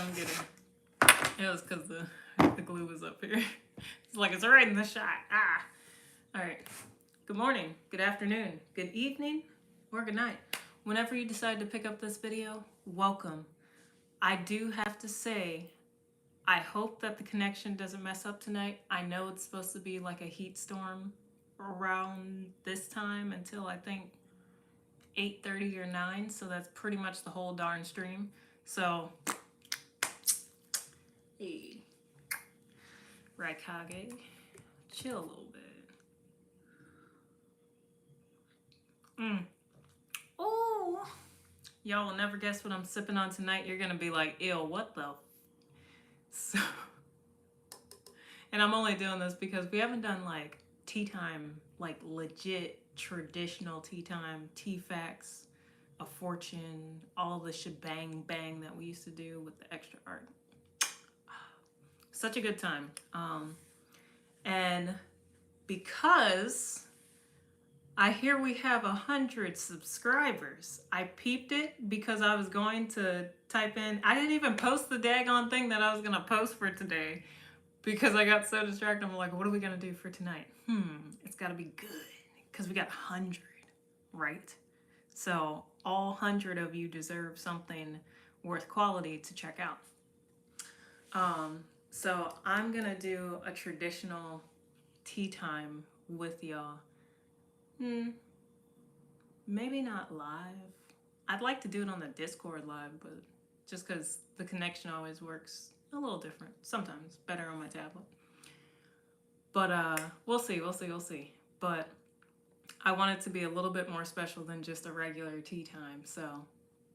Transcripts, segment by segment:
I'm kidding. It was because the glue was up here. It's like it's right in the shot. Ah. All right. Good morning, good afternoon, good evening, or good night. Whenever you decide to pick up this video, welcome. I do have to say, I hope that the connection doesn't mess up tonight. I know it's supposed to be like a heat storm around this time until I think 8:30 or 9, so that's pretty much the whole darn stream. So, hey, Raikage, chill a little bit. Oh, y'all will never guess what I'm sipping on tonight. You're gonna be like, ew, what the? So, and I'm only doing this because we haven't done like tea time, like legit traditional tea time, tea facts, a fortune, all the shebang bang that we used to do with the extra art. Such a good time. And because I hear we have 100 subscribers. I peeped it because I was going to type in, I didn't even post the daggone thing that I was gonna post for today because I got so distracted. I'm like, what are we gonna do for tonight? It's gotta be good because we got 100, right? So all 100 of you deserve something worth quality to check out. So I'm gonna do a traditional tea time with y'all. Maybe not live. I'd like to do it on the Discord live, but just because the connection always works a little different. Sometimes better on my tablet. But we'll see. But I want it to be a little bit more special than just a regular tea time. So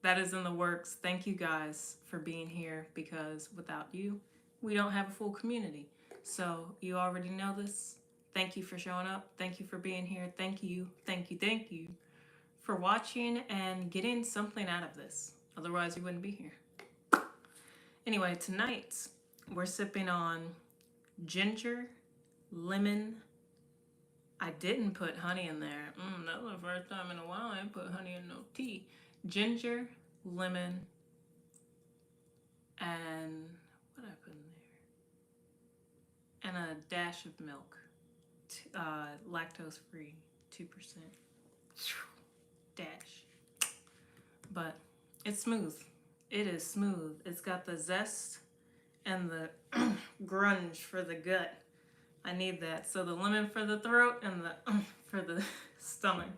that is in the works. Thank you guys for being here because without you, we don't have a full community. So you already know this. Thank you for showing up. Thank you for being here. Thank you for watching and getting something out of this. Otherwise, you wouldn't be here. Anyway, tonight we're sipping on ginger, lemon. I didn't put honey in there. That was the first time in a while I didn't put honey in no tea. Ginger, lemon, and what did I put in there? And a dash of milk. Lactose free, 2%. Dash. But it's smooth. It is smooth. It's got the zest and the grunge for the gut. I need that. So the lemon for the throat and the for the stomach.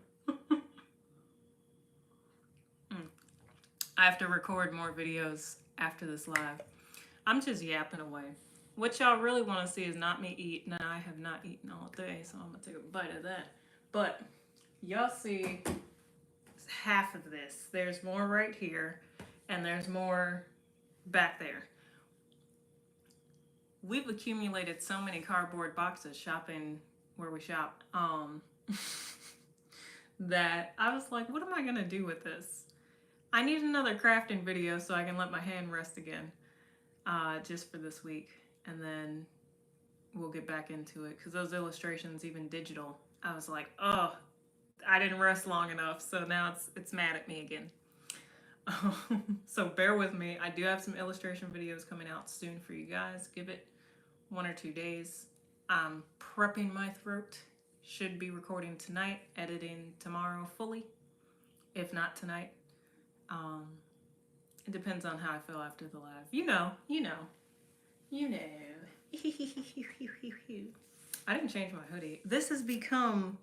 I have to record more videos after this live. I'm just yapping away. What y'all really want to see is not me eat, and I have not eaten all day, so I'm going to take a bite of that. But y'all see half of this. There's more right here, and there's more back there. We've accumulated so many cardboard boxes shopping where we shop that I was like, what am I going to do with this? I need another crafting video so I can let my hand rest again just for this week. And then we'll get back into it because those illustrations, even digital, I was like, oh, I didn't rest long enough, so now it's mad at me again. So bear with me. I do have some illustration videos coming out soon for you guys. Give it 1 or 2 days. I'm prepping my throat. Should be recording tonight, editing tomorrow fully, if not tonight. It depends on how I feel after the live. You know. I didn't change my hoodie. This has become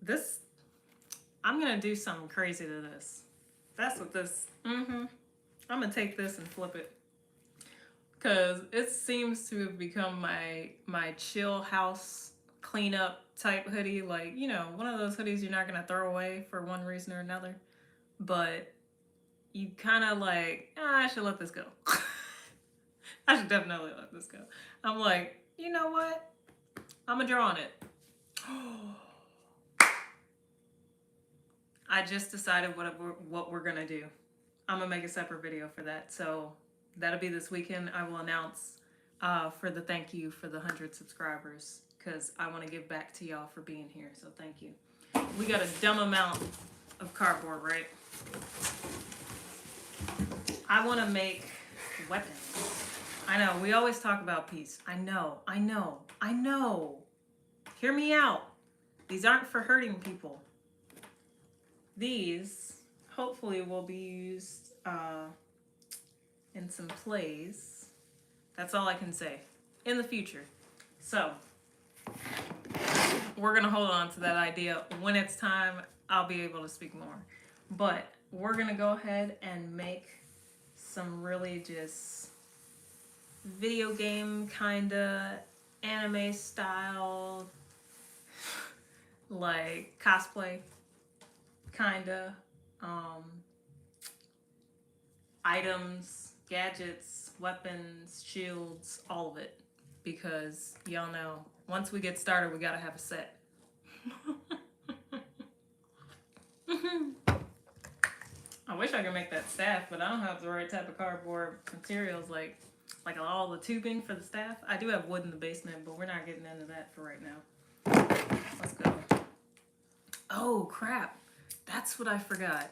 this. I'm gonna do something crazy to this. That's what this. I'm gonna take this and flip it because it seems to have become my chill house cleanup type hoodie. Like, you know, one of those hoodies you're not gonna throw away for one reason or another, but you kind of like, I should let this go. I should definitely let this go. I'm like, you know what? I'm gonna draw on it. I just decided what we're gonna do. I'm gonna make a separate video for that. So that'll be this weekend. I will announce for the thank you for the 100 subscribers because I want to give back to y'all for being here. So thank you. We got a dumb amount of cardboard, right? I want to make weapons. I know, we always talk about peace. I know. Hear me out. These aren't for hurting people. These hopefully will be used in some plays. That's all I can say. In the future. So, we're going to hold on to that idea. When it's time, I'll be able to speak more. But we're going to go ahead and make some really just video game kind of anime style, like cosplay kind of items, gadgets, weapons, shields, all of it. Because y'all know, once we get started, we gotta have a set. I wish I could make that staff, but I don't have the right type of cardboard materials, like all the tubing for the staff. I do have wood in the basement, but we're not getting into that for right now. Let's go. Oh crap, that's what I forgot.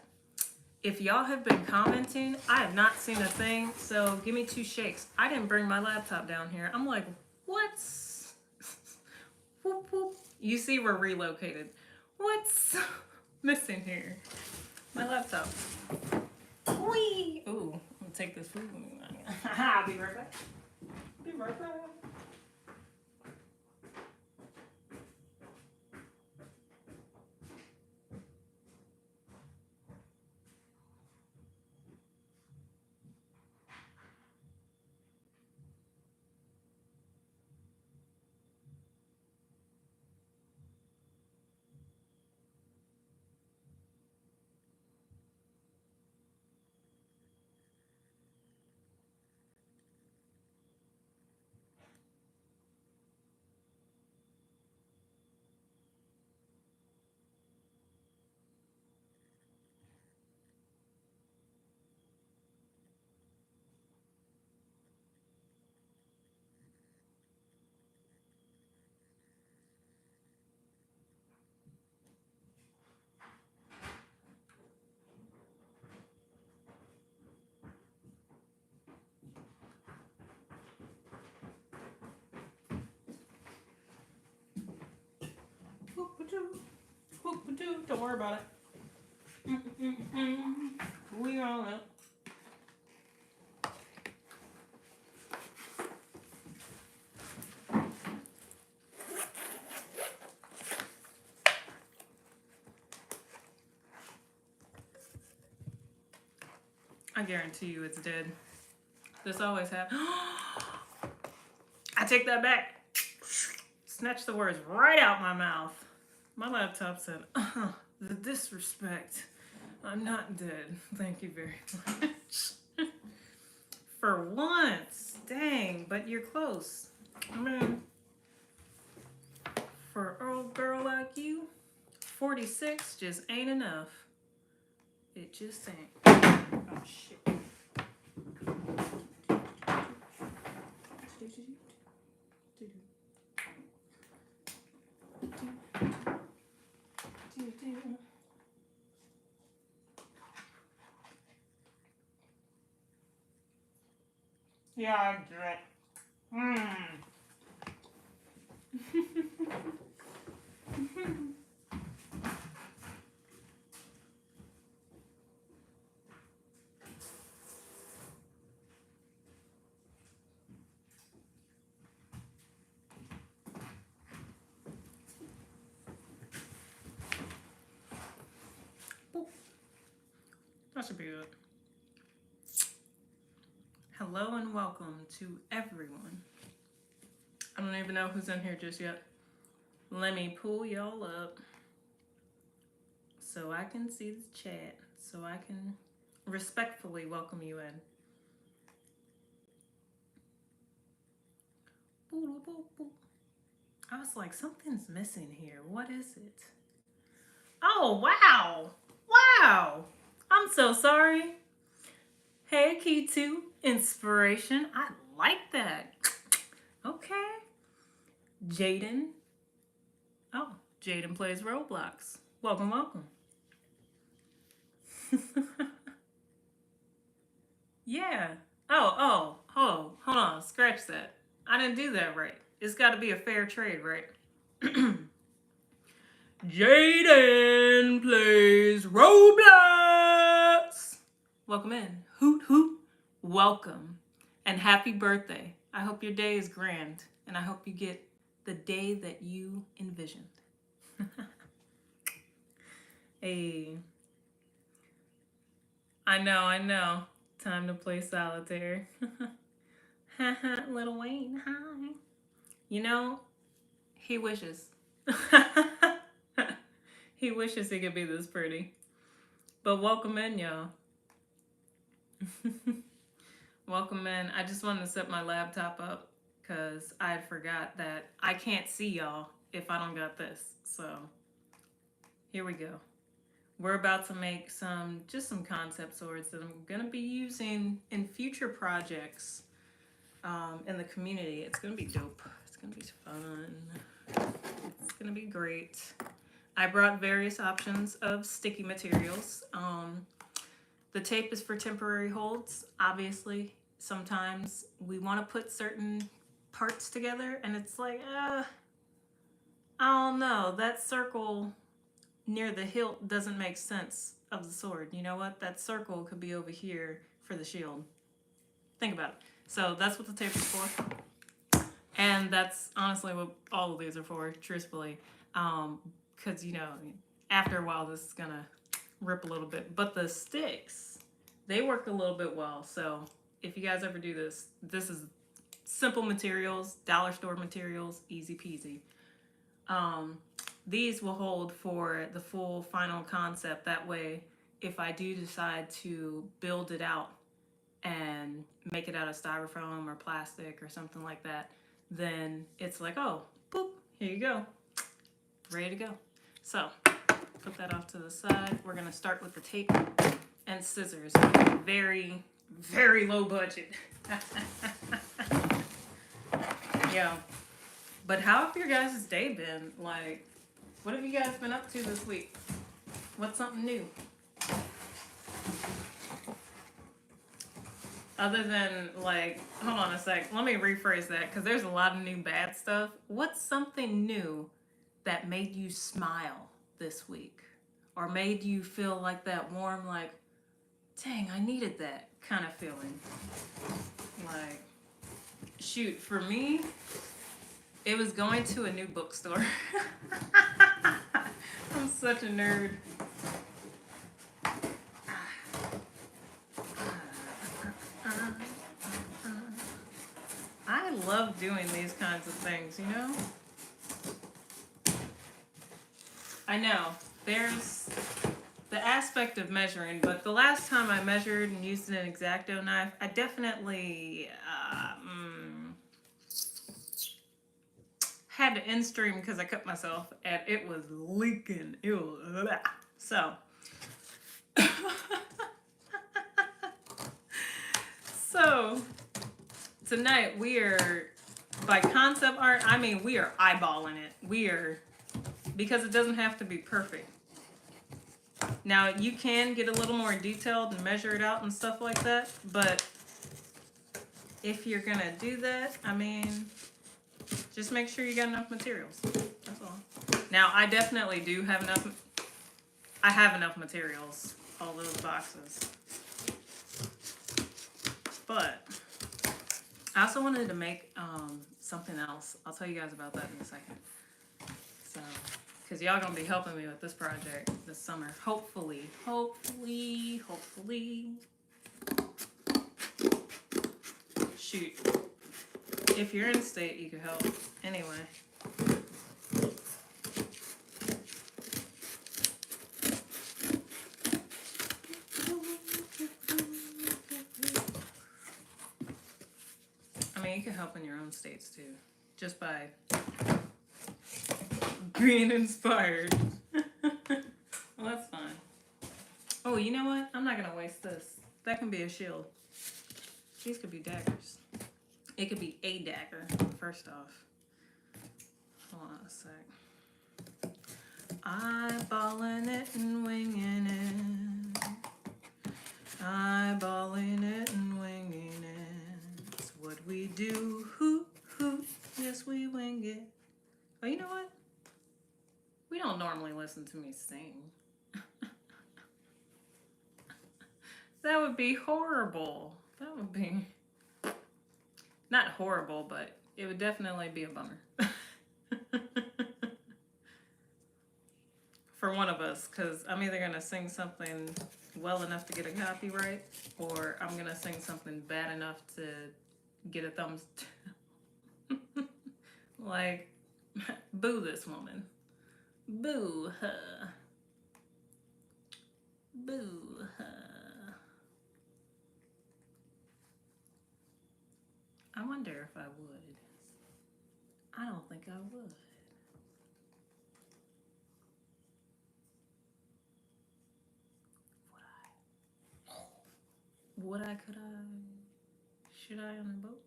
If y'all have been commenting, I have not seen a thing, so give me 2 shakes. I didn't bring my laptop down here. I'm like, what's... whoop, whoop. You see we're relocated. What's missing here? My laptop. Whee! Ooh, I'm gonna take this food with me. I'll be right back. Be right back. Don't worry about it. We on it. I guarantee you it's dead. This always happens. I take that back. Snatch the words right out my mouth. My laptop said, the disrespect. I'm not dead. Thank you very much. For once. Dang, but you're close. I mean, for an old girl like you, 46 just ain't enough. It just ain't. Oh, shit. Yeah, I drank. That should be good. Hello and welcome to everyone. I don't even know who's in here just yet. Let me pull y'all up so I can see the chat, so I can respectfully welcome you in. I was like, something's missing here. What is it? Oh, wow. Wow. I'm so sorry. Hey, Key 2, inspiration. I like that. Okay. Jaden. Oh, Jaden plays Roblox. Welcome, welcome. Yeah. Hold on, scratch that. I didn't do that right. It's got to be a fair trade, right? Jaden plays Roblox. Welcome in. Hoot hoot. Welcome. And happy birthday. I hope your day is grand. And I hope you get the day that you envisioned. Hey. I know. Time to play solitaire. Little Wayne, hi. You know, he wishes. He wishes he could be this pretty. But welcome in, y'all. Welcome in. I just wanted to set my laptop up because I forgot that I can't see y'all if I don't got this. So here we go. We're about to make some concept swords that I'm gonna be using in future projects in the community. It's gonna be dope. It's gonna be fun. It's gonna be great. I brought various options of sticky materials. The tape is for temporary holds. Obviously, sometimes we want to put certain parts together, and it's like, I don't know. That circle near the hilt doesn't make sense of the sword. You know what? That circle could be over here for the shield. Think about it. So that's what the tape is for. And that's honestly what all of these are for, truthfully. Because, after a while, this is going to rip a little bit. But the sticks, they work a little bit well. So if you guys ever do this, this is simple materials, dollar store materials, easy peasy. These will hold for the full final concept. That way, if I do decide to build it out and make it out of styrofoam or plastic or something like that, then it's like, oh, boop, here you go. Ready to go. So, put that off to the side. We're going to start with the tape and scissors. Very, very low budget. Yeah. But how have your guys' day been? Like, what have you guys been up to this week? What's something new? Other than, like, hold on a sec. Let me rephrase that because there's a lot of new bad stuff. What's something new that made you smile this week? Or made you feel like that warm, like, dang, I needed that kind of feeling? Like, shoot, for me, it was going to a new bookstore. I'm such a nerd. I love doing these kinds of things, I know, there's the aspect of measuring, but the last time I measured and used an X-Acto knife, I definitely had to end stream because I cut myself and it was leaking. Ew. So, tonight we are, by concept art, I mean we are eyeballing it. Because it doesn't have to be perfect. Now, you can get a little more detailed and measure it out and stuff like that, but if you're gonna do that, I mean, just make sure you got enough materials. That's all. Now, I definitely do have enough. I have enough materials, all those boxes. But I also wanted to make something else. I'll tell you guys about that in a second. So, because y'all gonna be helping me with this project this summer. Hopefully. Shoot. If you're in state, you could help. Anyway. I mean, you can help in your own states too. Just by being inspired. Well, that's fine. Oh, you know what? I'm not gonna waste this. That can be a shield. These could be daggers. It could be a dagger, first off. Hold on a sec. Eyeballing it and winging it. Eyeballing it and winging it. listen to me sing. That would be horrible. That would be not horrible, but it would definitely be a bummer. For one of us, because I'm either going to sing something well enough to get a copyright, or I'm going to sing something bad enough to get a thumbs down. Like, boo this woman. Boo her. Boo her. I wonder if I would. I don't think I would. Would I? Could I? Should I on the boat?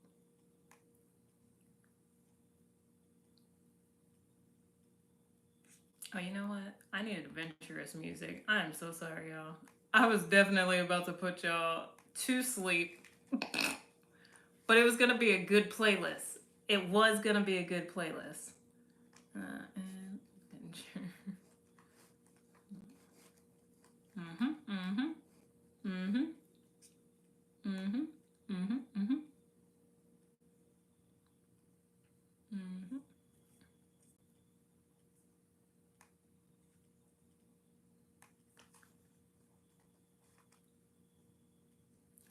Oh, you know what? I need adventurous music. I am so sorry, y'all. I was definitely about to put y'all to sleep. But it was going to be a good playlist. It was going to be a good playlist. Adventure.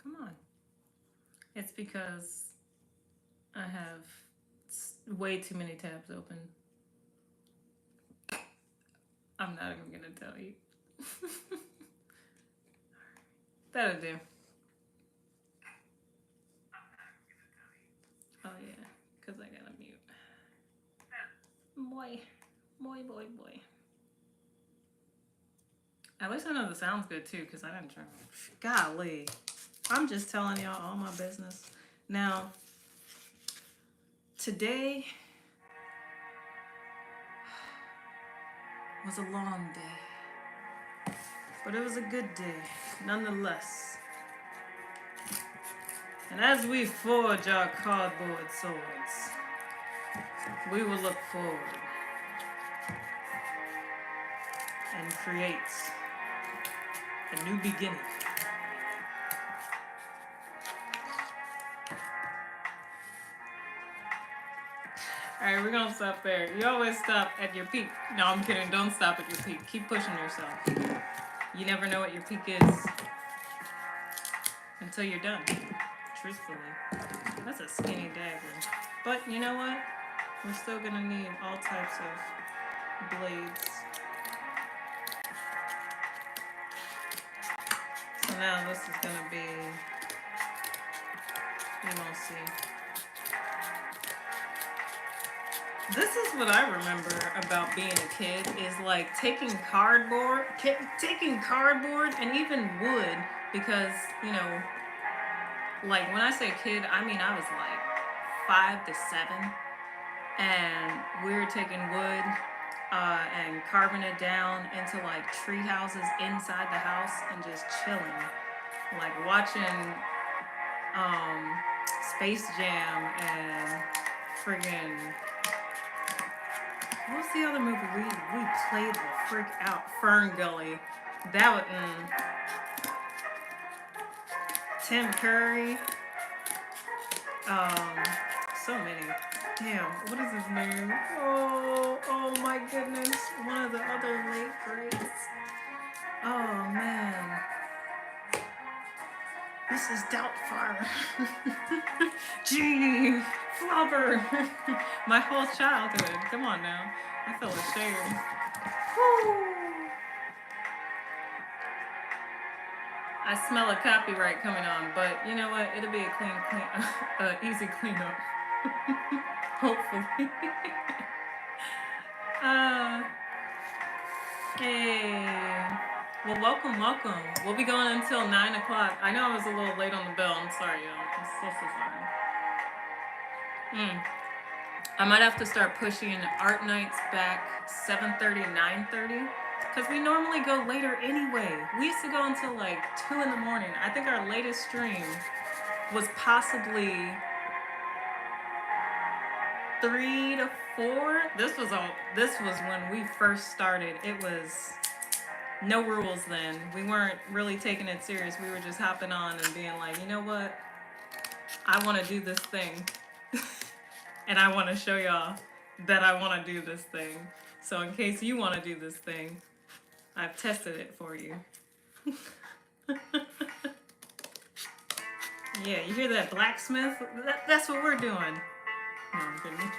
Come on. It's because I have way too many tabs open. I'm not even going to tell you. That'll do. Oh yeah, because I gotta mute. Boy. At least I know the sound's good too, because I didn't turn it. Golly. I'm just telling y'all all my business. Now, today was a long day, but it was a good day, nonetheless. And as we forge our cardboard swords, we will look forward and create a new beginning. Alright, we're gonna stop there. You always stop at your peak. No, I'm kidding. Don't stop at your peak. Keep pushing yourself. You never know what your peak is until you're done. Truthfully. That's a skinny dagger. But you know what? We're still gonna need all types of blades. So now this is gonna be, you won't see. This is what I remember about being a kid, is like taking cardboard and even wood, because, you know, like when I say kid, I mean I was like 5 to 7, and we were taking wood and carving it down into like tree houses inside the house and just chilling, like watching Space Jam and friggin', what was the other movie we played the frick out? Fern Gully. That would Tim Curry. So many. Damn, what is his name? Oh my goodness. One of the other late greats. Oh man. Mrs. Doubtfire. Gee, Flubber. My whole childhood. Come on now. I feel ashamed. Woo. I smell a copyright coming on, but you know what? It'll be a easy cleanup. Hopefully. Hey. Well, welcome. We'll be going until 9 o'clock. I know I was a little late on the bell. I'm sorry, y'all. I'm so sorry. I might have to start pushing art nights back 7:30 and 9:30, because we normally go later anyway. We used to go until like 2 in the morning. I think our latest stream was possibly 3 to 4. This was when we first started. It was no rules then. We weren't really taking it serious. We were just hopping on and being like, you know what? I want to do this thing. And I want to show y'all that I want to do this thing. So in case you want to do this thing, I've tested it for you. Yeah, you hear that blacksmith? That's what we're doing. No, I'm kidding.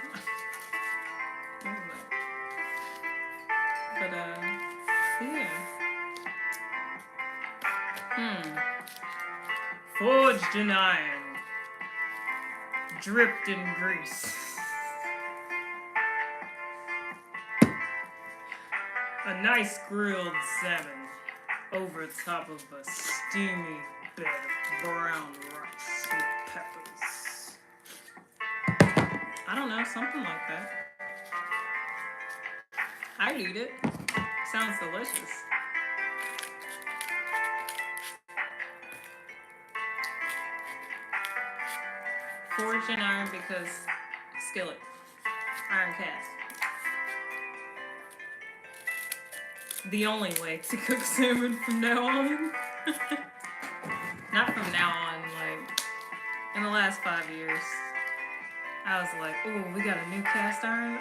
But, yeah. Forged in iron. Dripped in grease. A nice grilled salmon over top of a steamy bed of brown rice with peppers. I don't know, something like that. I'd eat it. Sounds delicious. Forged in iron because skillet. Iron cast. The only way to cook salmon from now on. Not from now on, like in the last 5 years. I was like, ooh, we got a new cast iron.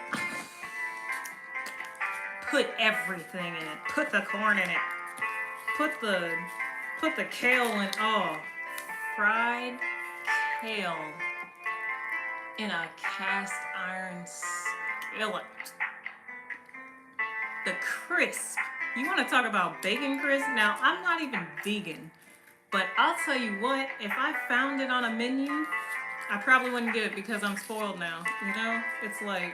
Put everything in it. Put the corn in it. Put the kale in. Oh, fried kale in a cast iron skillet. The crisp. You want to talk about bacon crisp? Now, I'm not even vegan, but I'll tell you what, if I found it on a menu, I probably wouldn't get it because I'm spoiled now. You know, it's like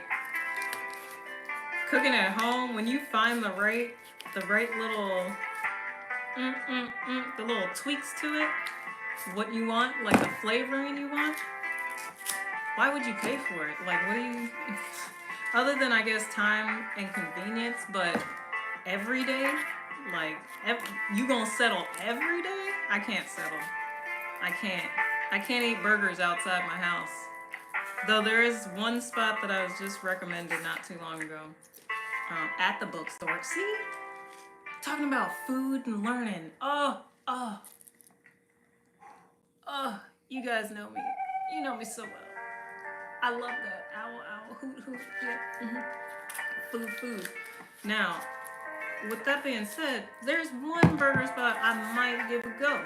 cooking at home. When you find the right little, the little tweaks to it, what you want, like the flavoring you want. Why would you pay for it? Like, what do you? Other than I guess time and convenience, but every day, like you gonna settle every day? I can't settle. I can't eat burgers outside my house. Though there is one spot that I was just recommended not too long ago, at the bookstore. See, talking about food and learning. Oh, you guys know me. You know me so well. I love that. Ow, hoot, yeah. Food. Now, with that being said, there's one burger spot I might give a go.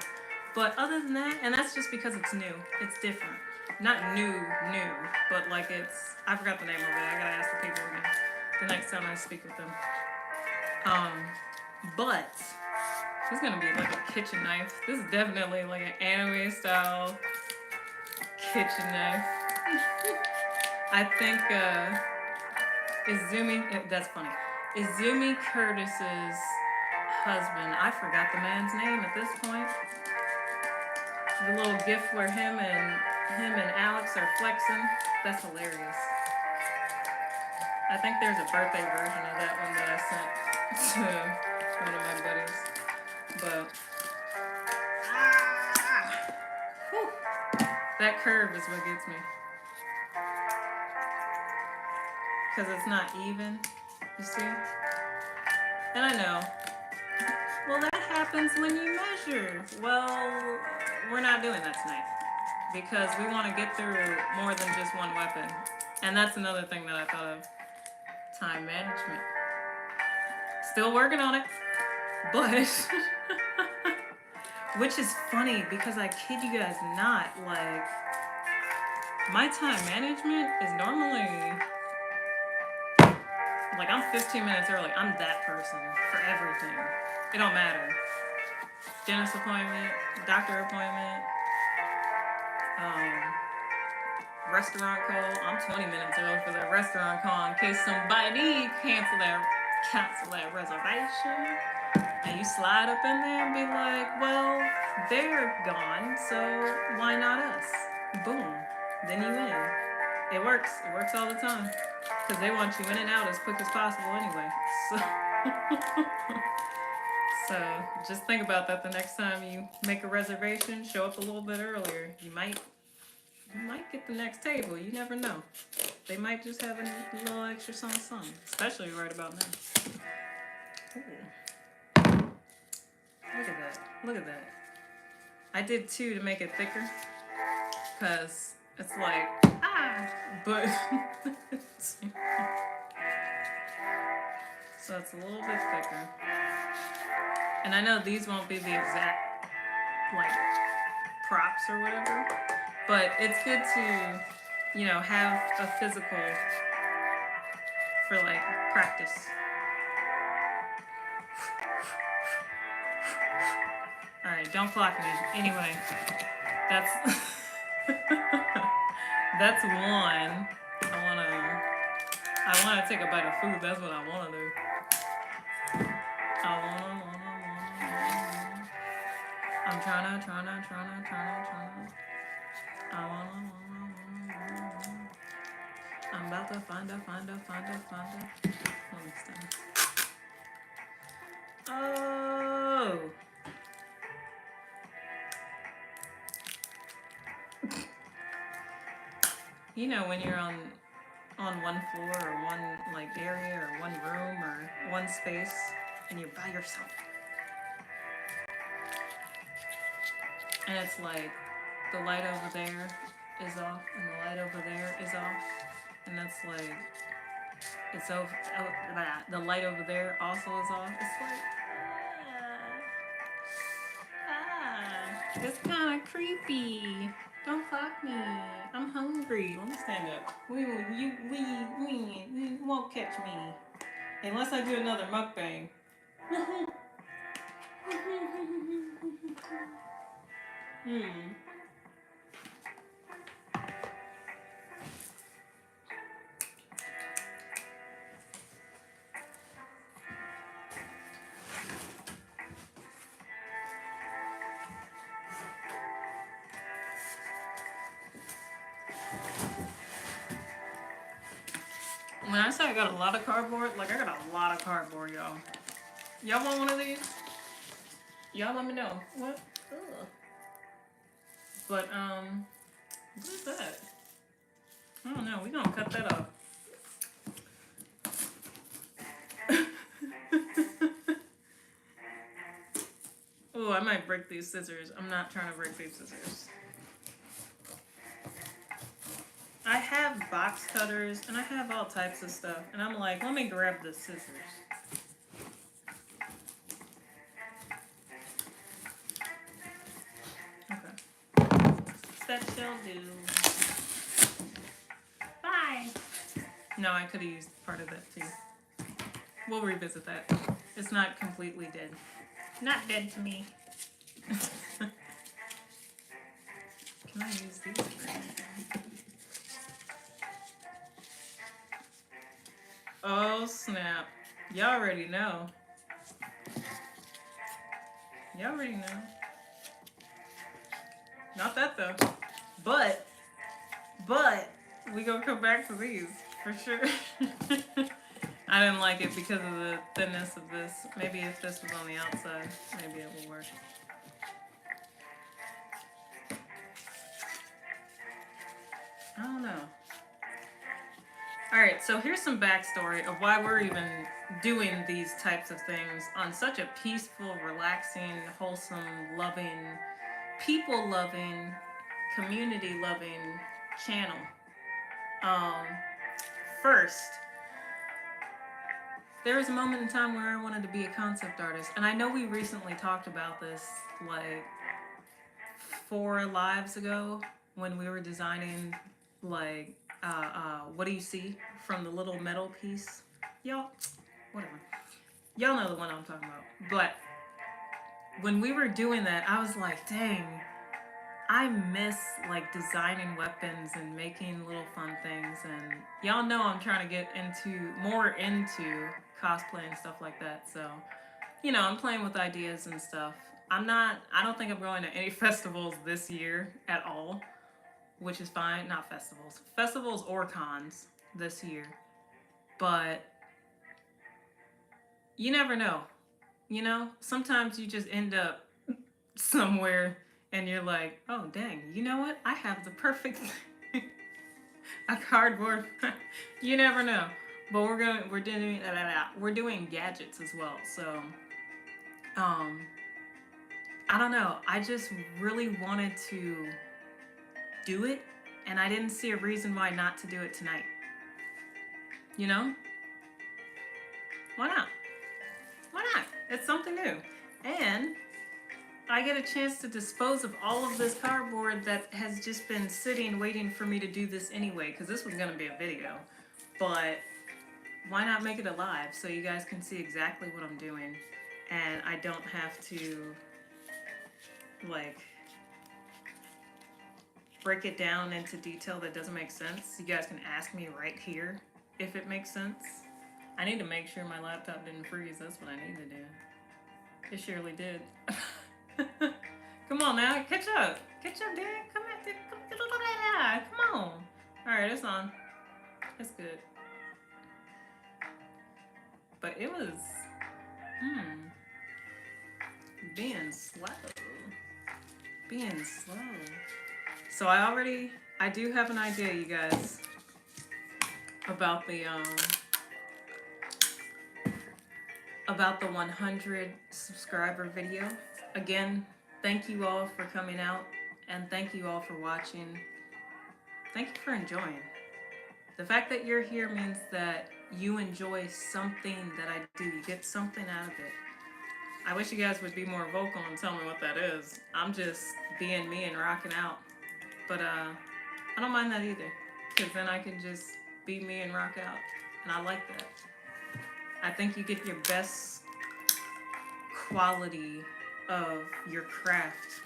But other than that, and that's just because it's new. It's different. Not new, but like it's, I forgot the name of it. I gotta ask the people again the next time I speak with them. But it's gonna be like a kitchen knife. This is definitely like an anime style kitchen knife. I think that's funny. Izumi Curtis's husband, I forgot the man's name at this point. The little gif where him and Alex are flexing, that's hilarious. I think there's a birthday version of that one that I sent to one of my buddies. But that curve is what gets me. Because it's not even, you see? And I know, well, that happens when you measure. Well, we're not doing that tonight because we want to get through more than just one weapon. And that's another thing that I thought of. Time management. Still working on it. But, which is funny because I kid you guys not, like, my time management is normally, like, I'm 15 minutes early. I'm that person for everything. It don't matter. Dentist appointment, doctor appointment, restaurant call. I'm 20 minutes early for that restaurant call in case somebody cancel that reservation. And you slide up in there and be like, well, they're gone, so why not us? Boom. Then you in. It works. It works all the time. Because they want you in and out as quick as possible anyway. So just think about that the next time you make a reservation. Show up a little bit earlier. You might You might get the next table. You never know. They might just have a little extra something, especially right about now. Ooh. Look at that. Look at that. I did 2 to make it thicker. Because it's like, but. So it's a little bit thicker. And I know these won't be the exact, like, props or whatever. But it's good to, you know, have a physical for, like, practice. Alright, don't clock me. Anyway, that's that's one. I wanna take a bite of food. That's what I wanna do. I'm trying to. I'm about to find a. Let me stop. Oh. You know when you're on one floor or one like area or one room or one space and you're by yourself. And it's like the light over there is off and the light over there is off. And that's like it's over the light over there also is off. It's like it's kinda creepy. Don't fuck me. I'm hungry. Let me stand up. We won't catch me. Unless I do another mukbang. When I say I got a lot of cardboard, like I got a lot of cardboard, y'all. Y'all want one of these? Y'all let me know. What? Ugh. But, what is that? I don't know. We gonna cut that off. Oh, I might break these scissors. I'm not trying to break these scissors. I have box cutters and I have all types of stuff. And I'm like, let me grab the scissors. Okay. That shall do. Bye. No, I could have used part of that too. We'll revisit that. It's not completely dead. Not dead to me. Can I use these for anything? Oh snap. Y'all already know. Y'all already know. Not that though. But we gonna come back to these for sure. I didn't like it because of the thinness of this. Maybe if this was on the outside, maybe it would work. I don't know. Alright, so here's some backstory of why we're even doing these types of things on such a peaceful, relaxing, wholesome, loving, people-loving, community-loving channel. First, there was a moment in time where I wanted to be a concept artist, and I know we recently talked about this like 4 lives ago when we were designing like what do you see from the little metal piece? Y'all, whatever. Y'all know the one I'm talking about. But when we were doing that, I was like, dang, I miss like designing weapons and making little fun things. And y'all know I'm trying to get more into cosplay and stuff like that. So, you know, I'm playing with ideas and stuff. I don't think I'm going to any festivals this year at all, which is fine. Not festivals or cons this year. But you never know. You know, sometimes you just end up somewhere and you're like, oh dang, you know what? I have the perfect a cardboard. You never know. But we're doing gadgets as well. So um I don't know. I just really wanted to do it, and I didn't see a reason why not to do it tonight. You know? Why not? Why not? It's something new. And I get a chance to dispose of all of this cardboard that has just been sitting waiting for me to do this anyway, because this was going to be a video. But why not make it alive so you guys can see exactly what I'm doing, and I don't have to like break it down into detail that doesn't make sense. You guys can ask me right here if it makes sense. I need to make sure my laptop didn't freeze. That's what I need to do. It surely did. Come on now, catch up. Catch up, Dan. Come on. Come on. Alright, it's on. It's good. But it was being slow. Being slow. So I do have an idea, you guys, about the 100 subscriber video. Again, thank you all for coming out, and thank you all for watching. Thank you for enjoying. The fact that you're here means that you enjoy something that I do. You get something out of it. I wish you guys would be more vocal and tell me what that is. I'm just being me and rocking out. But I don't mind that either, because then I can just be me and rock out, and I like that. I think you get your best quality of your craft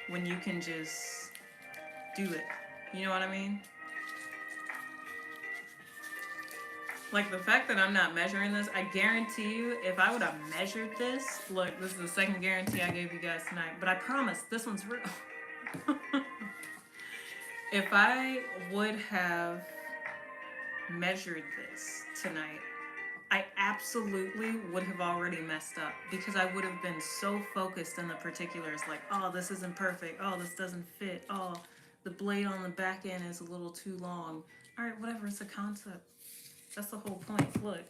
when you can just do it. You know what I mean? Like the fact that I'm not measuring this, I guarantee you, if I would have measured this, look, this is the second guarantee I gave you guys tonight, but I promise this one's real. If I would have measured this tonight, I absolutely would have already messed up, because I would have been so focused on the particulars, like, oh, this isn't perfect, oh, this doesn't fit, oh, the blade on the back end is a little too long. All right, whatever, it's a concept. That's the whole point. Look.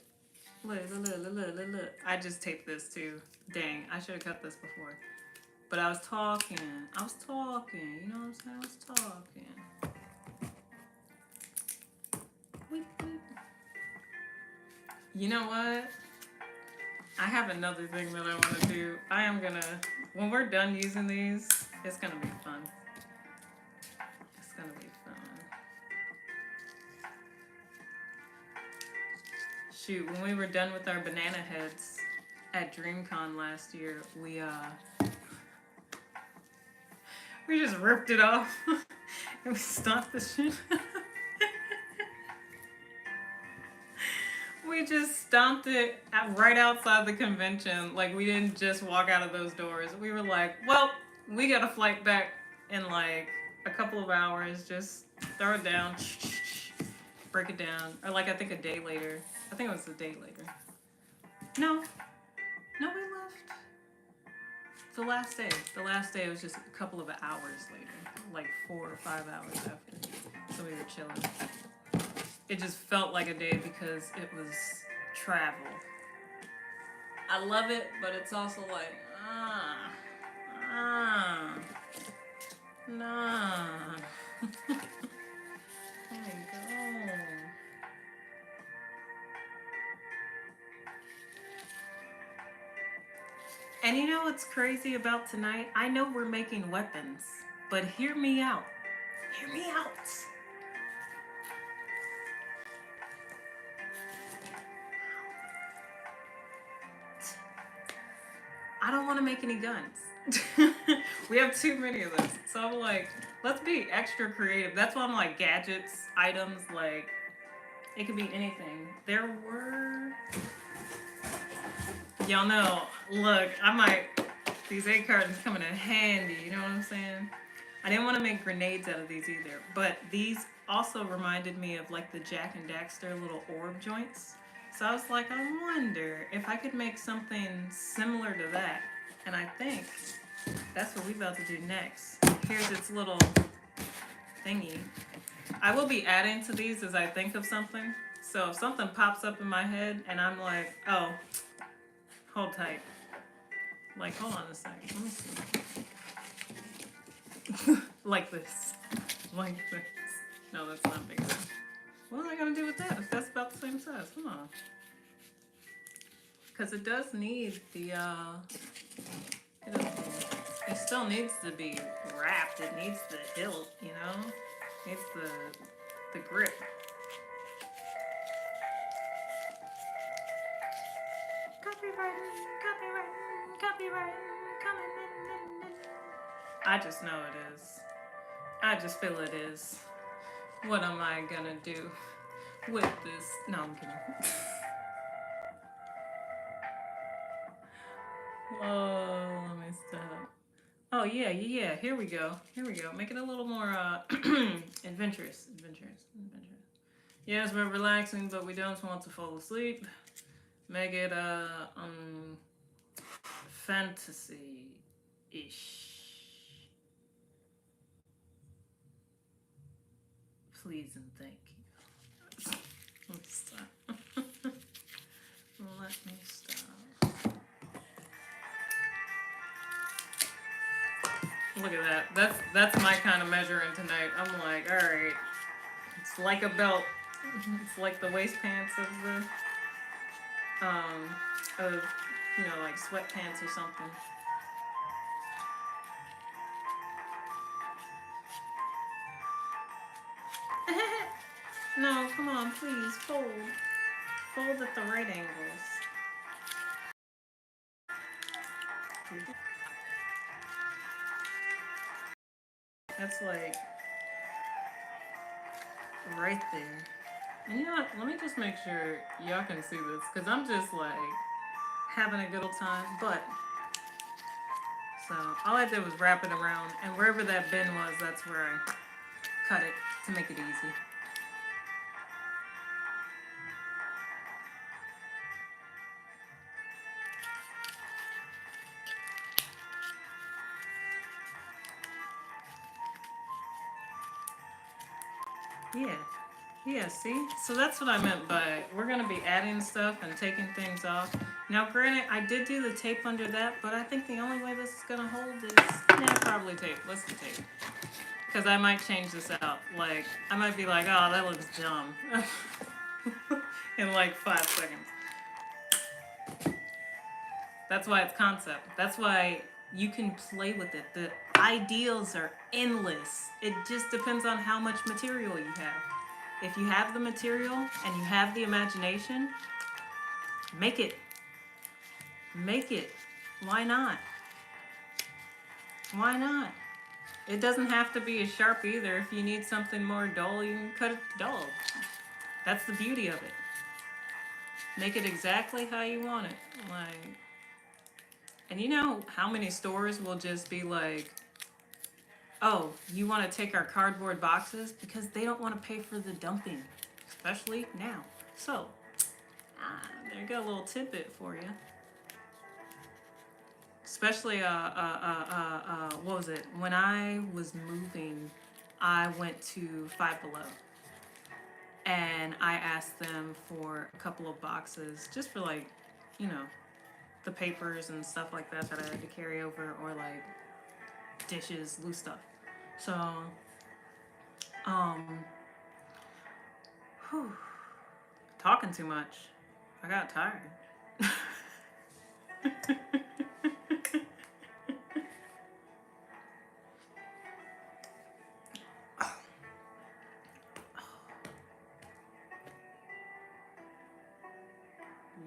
I just taped this too. Dang, I should have cut this before. But I was talking, you know what I'm saying? I was talking. You know what? I have another thing that I want to do. I am gonna, when we're done using these, it's gonna be fun. It's gonna be fun. Shoot, when we were done with our banana heads at DreamCon last year, we just ripped it off and we stomped the shit. We just stomped it right outside the convention. Like, we didn't just walk out of those doors. We were like, well, we got a flight back in like a couple of hours. Just throw it down, break it down. Or like, I think a day later. I think it was a day later. No, we left the last day. The last day was just a couple of hours later. Like 4 or 5 hours after. So we were chilling. It just felt like a day because it was travel. I love it, but it's also like, nah. There you go. And you know what's crazy about tonight? I know we're making weapons, but hear me out. Hear me out. I don't want to make any guns. We have too many of those. So I'm like, let's be extra creative. That's why I'm like, gadgets, items, like, it could be anything. There were... Y'all know, look, these egg cartons coming in handy, you know what I'm saying? I didn't want to make grenades out of these either, but these also reminded me of like the Jack and Daxter little orb joints. So I was like, I wonder if I could make something similar to that. And I think That's what we about to do next. Here's its little thingy. I will be adding to these as I think of something. So if something pops up in my head and I'm like, oh, hold tight. Like, hold on a second. Let me see. Like this. Like this. No, that's not big enough. What am I going to do with that if that's about the same size? Come on. Because it does need the, it still needs to be wrapped. It needs the hilt, you know? It needs the grip. Copyright, coming in. I just know it is. I just feel it is. What am I gonna do with this? No, I'm kidding. Oh, let me stop. Oh yeah. Here we go. Make it a little more adventurous. Yes, we're relaxing, but we don't want to fall asleep. Make it fantasy-ish. Please and thank you. Let me stop. Let me stop. Look at that. That's my kind of measuring tonight. I'm like, all right. It's like a belt. It's like the waist pants of like sweatpants or something. No, come on, please, fold. Fold at the right angles. That's like right there. And you know what? Let me just make sure y'all can see this, because I'm just like having a good old time. But so all I did was wrap it around, and wherever that bin was, that's where I cut it to make it easy. Yeah, see? So that's what I meant by we're going to be adding stuff and taking things off. Now, granted, I did do the tape under that, but I think the only way this is going to hold is, probably tape. Let's do tape. Because I might change this out. Like, I might be like, oh, that looks dumb. In like 5 seconds. That's why it's concept. That's why you can play with it. The ideals are endless. It just depends on how much material you have. If you have the material and you have the imagination, make it. Make it. Why not? Why not? It doesn't have to be as sharp either. If you need something more dull, you can cut it dull. That's the beauty of it. Make it exactly how you want it. Like, and you know how many stores will just be like, oh, you want to take our cardboard boxes? Because they don't want to pay for the dumping, especially now. So, there you go, a little tidbit for you. Especially, what was it? When I was moving, I went to Five Below. And I asked them for a couple of boxes, just for like, the papers and stuff like that I had to carry over, or like dishes, loose stuff. So, talking too much. I got tired.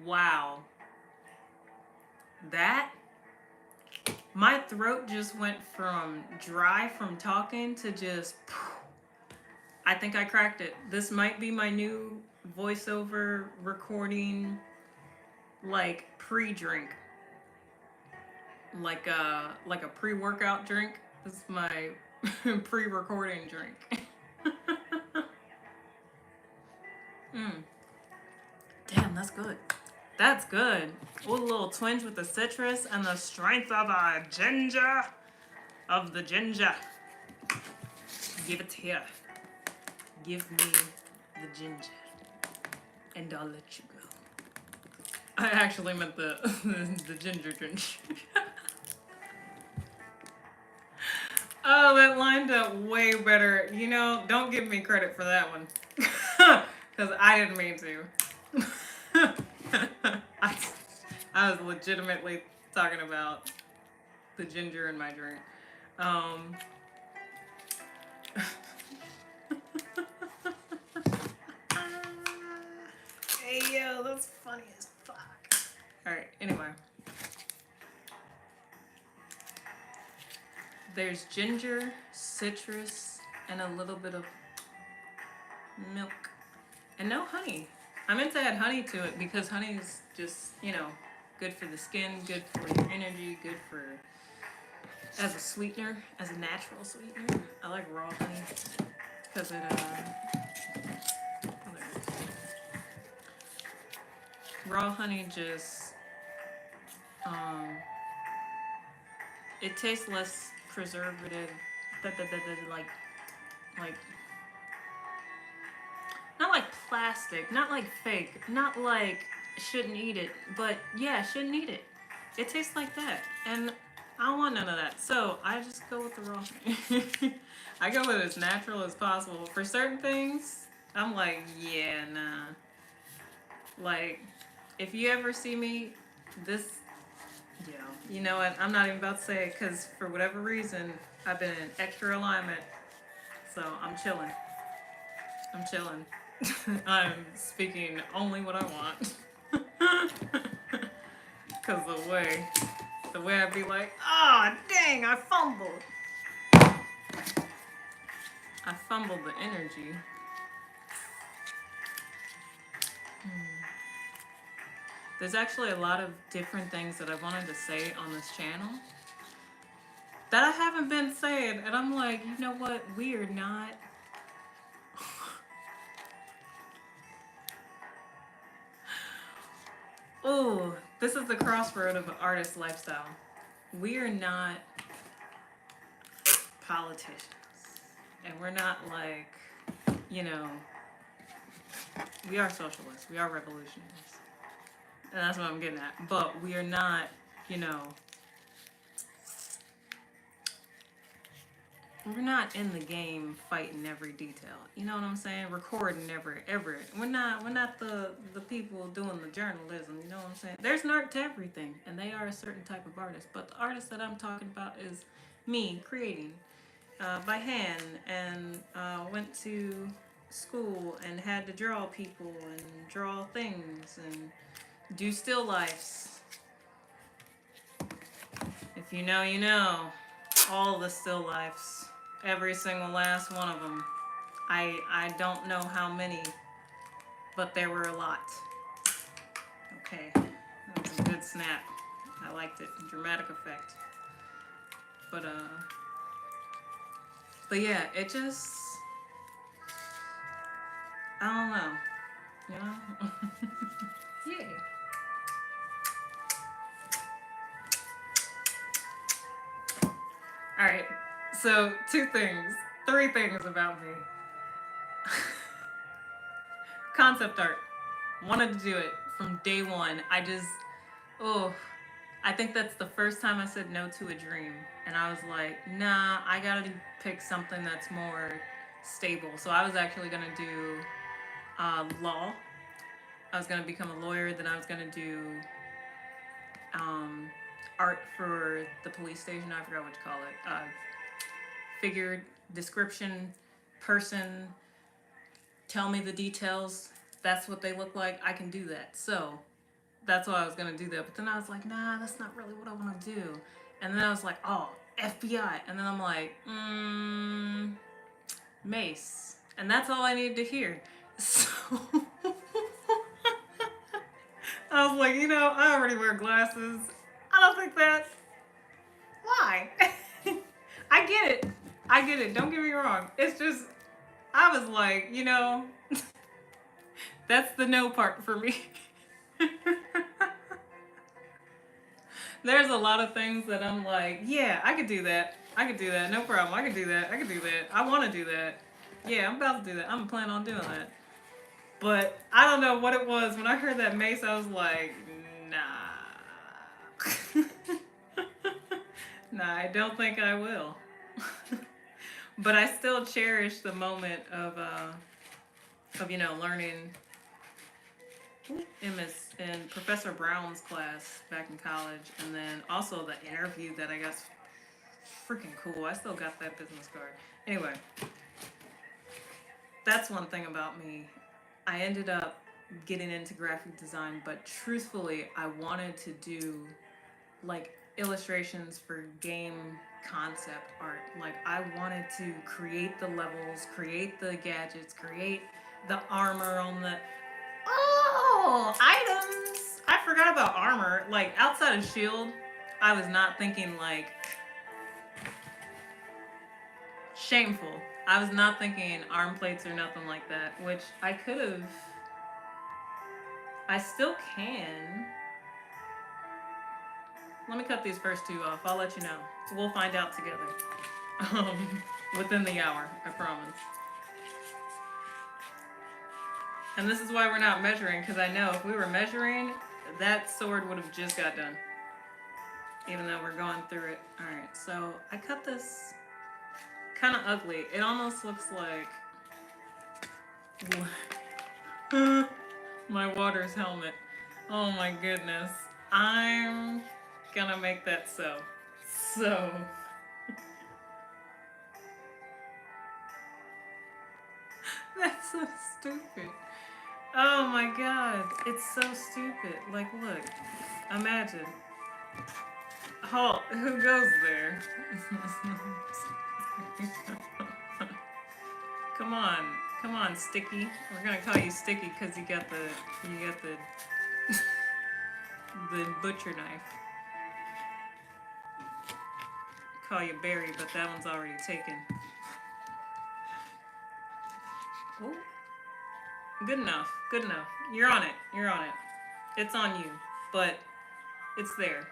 Wow. My throat just went from dry from talking to just, I think I cracked it. This might be my new voiceover recording, like pre-drink. Like a pre-workout drink. This is my pre-recording drink. Damn, that's good. That's good. Ooh, a little twinge with the citrus and the strength of the ginger. Of the ginger. Give it here. Give me the ginger. And I'll let you go. I actually meant the the ginger drink. Oh, that lined up way better. You know, don't give me credit for that one. Because I didn't mean to. I was legitimately talking about the ginger in my drink. Um, hey, yo, that's funny as fuck. Alright, anyway. There's ginger, citrus, and a little bit of milk. And no honey. I meant to add honey to it because honey is just, you know, good for the skin, good for your energy, good for as a sweetener, as a natural sweetener. I like raw honey because it raw honey just it tastes less preservative, like not like plastic, not like fake, not like shouldn't eat it, but yeah, shouldn't eat it. It tastes like that, and I don't want none of that. So I just go with the raw honey. I go with it as natural as possible. For certain things, I'm like, yeah, nah. Like, if you ever see me, this, yeah, you know what? I'm not even about to say it because for whatever reason, I've been in extra alignment. So I'm chilling. I'm chilling. I'm speaking only what I want. Because the way I'd be like, ah, oh, dang, I fumbled. I fumbled the energy. There's actually a lot of different things that I wanted to say on this channel that I haven't been saying, and I'm like, you know what? We are not. Oh, this is the crossroad of an artist's lifestyle. We are not politicians, and we're not like, you know, we are socialists, we are revolutionaries, and that's what I'm getting at. But we are not, you know, we're not in the game fighting every detail. You know what I'm saying? Recording every. We're not the people doing the journalism. You know what I'm saying? There's an art to everything, and they are a certain type of artist. But the artist that I'm talking about is me creating by hand, and went to school and had to draw people and draw things and do still lifes. If you know, you know. All the still lifes. Every single last one of them. I don't know how many, but there were a lot. Okay, that was a good snap. I liked it. Dramatic effect. But yeah, it just, I don't know, you know. Yay. All right. So three things about me. Concept art. Wanted to do it from day one. I think that's the first time I said no to a dream. And I was like, nah, I gotta pick something that's more stable. So I was actually gonna do law. I was gonna become a lawyer. Then I was gonna do art for the police station. I forgot what you call it. Figure, description, person, tell me the details. That's what they look like. I can do that. So that's why I was gonna do that. But then I was like, nah, that's not really what I want to do. And then I was like, oh, FBI. And then I'm like, Mace. And that's all I needed to hear. So I was like, you know, I already wear glasses. I don't think that. Why? I get it. Don't get me wrong. It's just, I was like, you know, that's the no part for me. There's a lot of things that I'm like, yeah, I could do that. I could do that. No problem. I could do that. I could do that. I want to do that. Yeah, I'm about to do that. I'm planning on doing that. But I don't know what it was. When I heard that mace, I was like, nah. Nah, I don't think I will. But I still cherish the moment of learning in Professor Brown's class back in college, and then also the interview that I got. Freaking cool. I still got that business card. Anyway, that's one thing about me. I ended up getting into graphic design, but truthfully, I wanted to do like illustrations for game concept art. Like, I wanted to create the levels, create the gadgets, create the armor on the. Oh, items! I forgot about armor. Like, outside of shield, I was not thinking like shameful. I was not thinking arm plates or nothing like that, which I could have. I still can. Let me cut these first two off. I'll let you know. We'll find out together. Within the hour, I promise. And this is why we're not measuring, because I know if we were measuring, that sword would have just got done. Even though we're going through it. Alright, so I cut this kind of ugly. It almost looks like my water's helmet. Oh my goodness. I'm gonna make that so. So. That's so stupid. Oh my god. It's so stupid. Like, look. Imagine. Halt. Who goes there? Come on. Come on, Sticky. We're gonna call you Sticky because you got the the butcher knife. Call you Barry, but that one's already taken. Oh. Good enough. Good enough. You're on it. You're on it. It's on you, but it's there.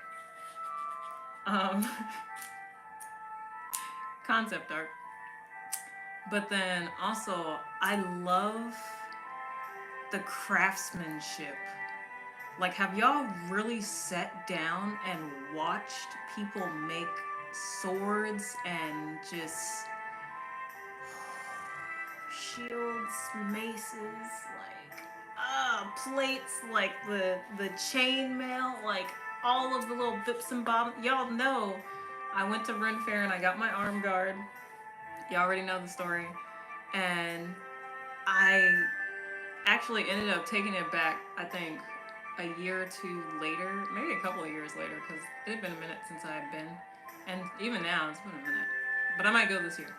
Concept art. But then also, I love the craftsmanship. Like, have y'all really sat down and watched people make swords and just shields, maces, like plates, like the chainmail, like all of the little bips and bobs. Y'all know I went to Ren Fair and I got my arm guard. You already know the story. And I actually ended up taking it back, I think, a year or two later, maybe a couple of years later, because it had been a minute since I had been. And even now, it's been a minute. But I might go this year.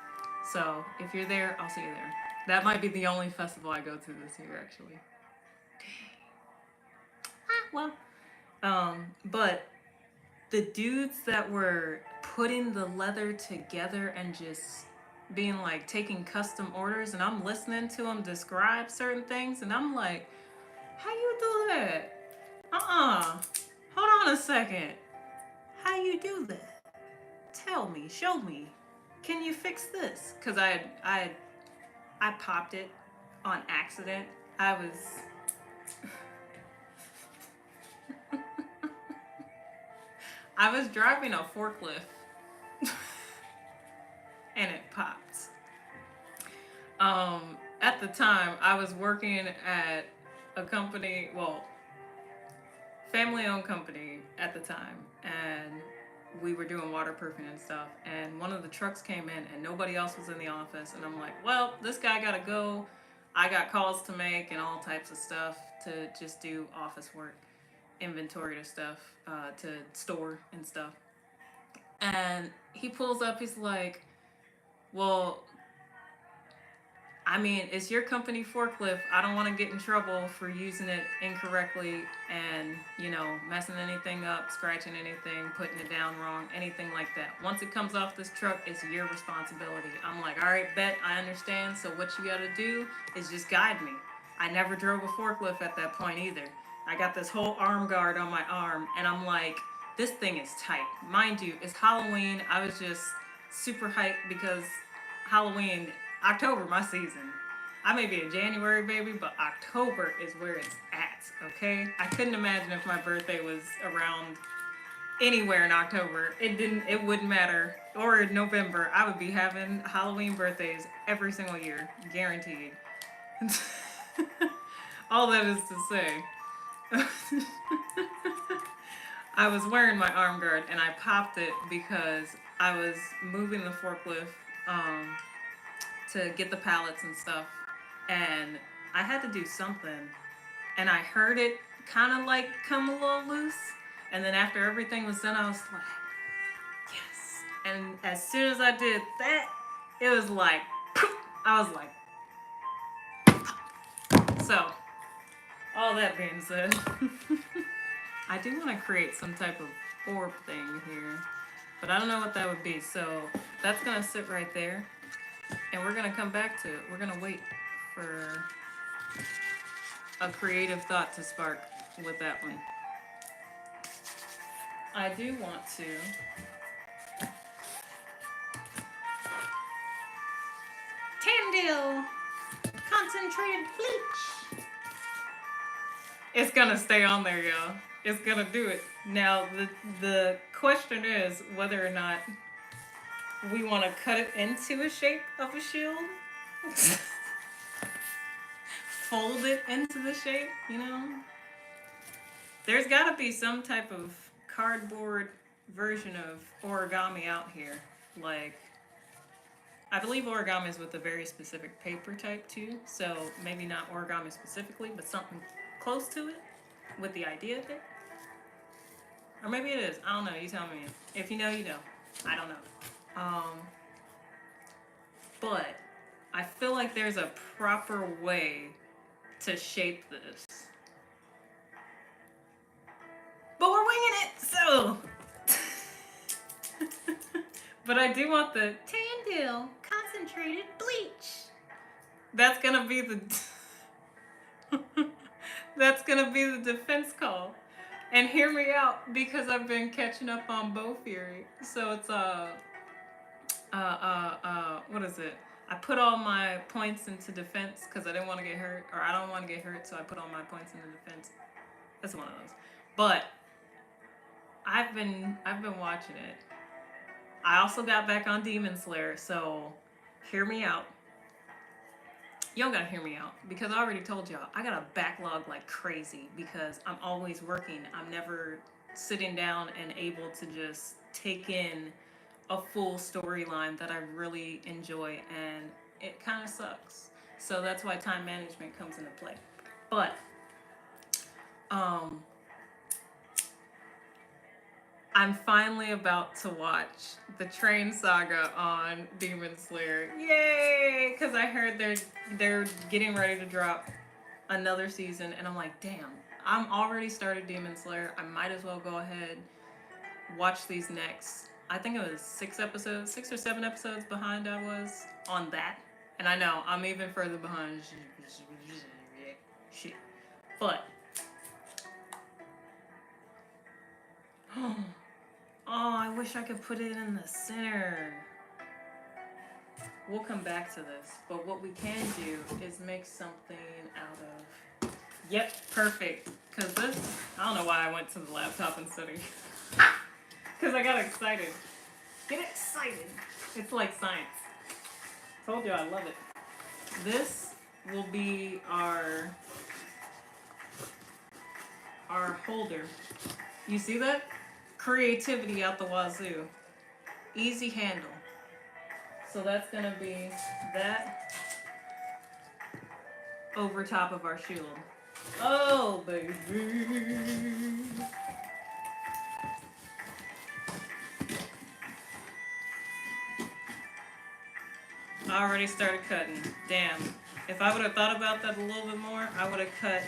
So if you're there, I'll see you there. That might be the only festival I go to this year, actually. Well, but the dudes that were putting the leather together and just being like taking custom orders, and I'm listening to them describe certain things, and I'm like, how you do that? Hold on a second. How you do that? Tell me, show me. Can you fix this? Cause I popped it on accident. I was driving a forklift and it popped. At the time, I was working at a company, well, family-owned company at the time, and we were doing waterproofing and stuff, and one of the trucks came in and nobody else was in the office, and I'm like, well, this guy gotta go. I got calls to make and all types of stuff to just do office work, inventory to stuff, to store and stuff. And he pulls up, he's like, well, I mean, it's your company forklift. I don't want to get in trouble for using it incorrectly and, messing anything up, scratching anything, putting it down wrong, anything like that. Once it comes off this truck, it's your responsibility. I'm like, all right, bet, I understand. So what you got to do is just guide me. I never drove a forklift at that point either. I got this whole arm guard on my arm, and I'm like, This thing is tight. Mind you, it's Halloween. I was just super hyped because Halloween, October, my season. I may be a January baby, but October is where it's at, okay? I couldn't imagine if my birthday was around anywhere in October. It wouldn't matter. Or in November. I would be having Halloween birthdays every single year, guaranteed. All that is to say. I was wearing my arm guard and I popped it because I was moving the forklift um, to get the pallets and stuff, and I had to do something, and I heard it kind of like come a little loose, and then after everything was done, I was like, yes. And as soon as I did that, it was like, poof, I was like, so. All that being said, I do want to create some type of orb thing here, but I don't know what that would be. So that's going to sit right there, and we're going to come back to it. We're going to wait for a creative thought to spark with that one. I do want to Tandil concentrated bleach. It's gonna stay on there, y'all. It's gonna do it. Now, the question is whether or not we want to cut it into a shape of a shield. Fold it into the shape, you know? There's gotta be some type of cardboard version of origami out here. Like, I believe origami is with a very specific paper type too, so maybe not origami specifically, but something close to it with the idea of it. Or maybe it is. I don't know. You tell me. If you know, you know. I don't know. But I feel like there's a proper way to shape this. But we're winging it, so. But I do want the Tandil concentrated bleach. That's gonna be the. That's gonna be the defense call. And hear me out, because I've been catching up on Bow Fury. So it's what is it? I put all my points into defense because I didn't want to get hurt, or I don't want to get hurt, so I put all my points into defense. That's one of those. But I've been watching it. I also got back on Demon Slayer, so hear me out. Y'all gotta hear me out, because I already told y'all I got a backlog like crazy because I'm always working. I'm never sitting down and able to just take in a full storyline that I really enjoy, and it kind of sucks. So that's why time management comes into play. But I'm finally about to watch the Train Saga on Demon Slayer. Yay! Because I heard they're getting ready to drop another season, and I'm like, damn, I'm already started Demon Slayer. I might as well go ahead, watch these next. I think it was 6 or 7 episodes behind I was on that. And I know, I'm even further behind. Shit. But oh, I wish I could put it in the center. We'll come back to this. But what we can do is make something out of... Yep, perfect. Because this... I don't know why I went to the laptop instead of... Because I got excited. Get excited. It's like science. Told you I love it. This will be our holder. You see that? Creativity out the wazoo. Easy handle. So that's going to be that over top of our shield. Oh, baby. I already started cutting. Damn. If I would have thought about that a little bit more, I would have cut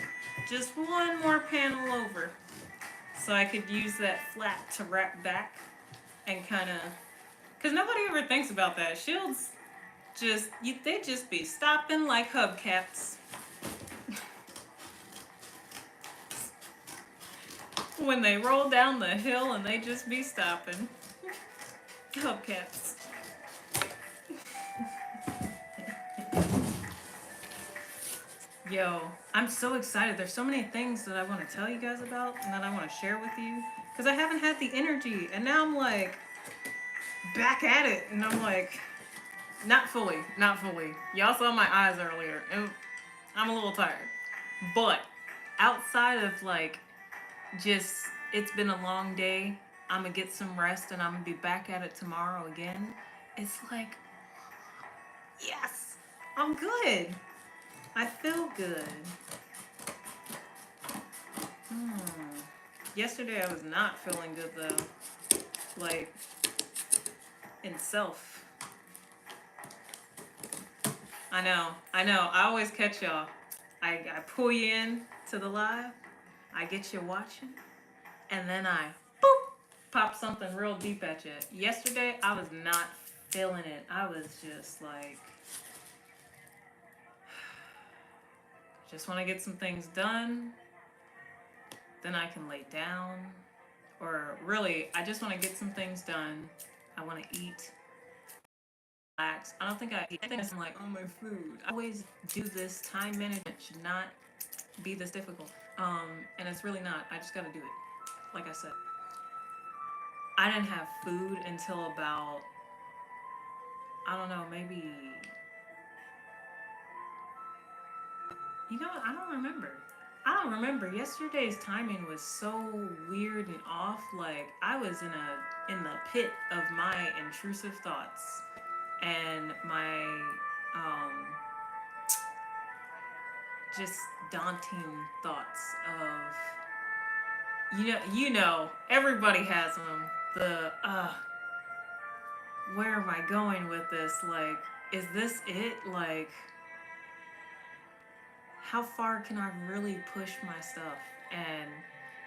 just one more panel over. So I could use that flap to wrap back and kind of... Because nobody ever thinks about that. Shields just... they just be stopping like hubcaps. When they roll down the hill and they just be stopping. Hubcaps. Yo, I'm so excited. There's so many things that I want to tell you guys about and that I want to share with you. Because I haven't had the energy. And now I'm like back at it. And I'm like, not fully. Not fully. Y'all saw my eyes earlier. And I'm a little tired. But outside of like just, it's been a long day. I'm going to get some rest and I'm going to be back at it tomorrow again. It's like, yes, I'm good. I feel good. Yesterday I was not feeling good though. Like, in self. I know. I always catch y'all. I pull you in to the live. I get you watching. And then I, boop, pop something real deep at you. Yesterday I was not feeling it. I was just like, just want to get some things done. Then I can lay down. Or really, I just want to get some things done. I want to eat. Relax. I don't think I eat. I think I'm like, oh, my food. I always do this. Time management should not be this difficult. And it's really not. I just got to do it. Like I said. I didn't have food until about, I don't know, maybe, you know what? I don't remember. Yesterday's timing was so weird and off. Like I was in the pit of my intrusive thoughts and my just daunting thoughts of you know everybody has them. The where am I going with this? Like, is this it? Like, how far can I really push my stuff? And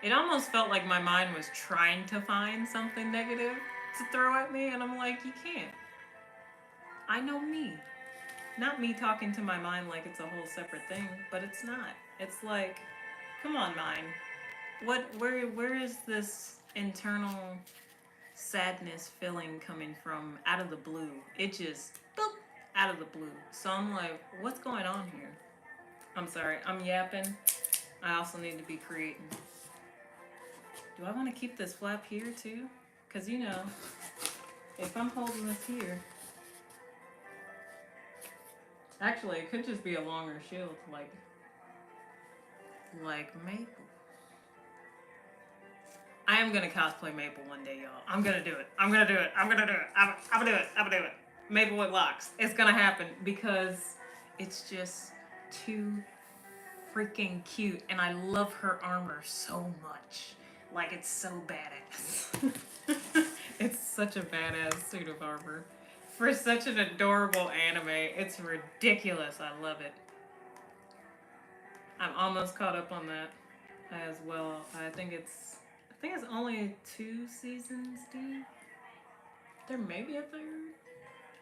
it almost felt like my mind was trying to find something negative to throw at me, and I'm like, you can't. I know me. Not me talking to my mind like it's a whole separate thing, but it's not. It's like, come on, mind. Where is this internal sadness feeling coming from out of the blue? It just, boop, out of the blue. So I'm like, what's going on here? I'm sorry, I'm yapping. I also need to be creating. Do I want to keep this flap here too? Because you know, if I'm holding this here, actually it could just be a longer shield, like Maple. I am gonna cosplay Maple one day, y'all. I'm gonna do it. I'm gonna do it. Maple with locks. It's gonna happen because it's just too freaking cute, and I love her armor so much. Like, it's so badass. It's such a badass suit of armor. For such an adorable anime, it's ridiculous. I love it. I'm almost caught up on that as well. I think it's only 2 seasons deep. There may be a 3rd.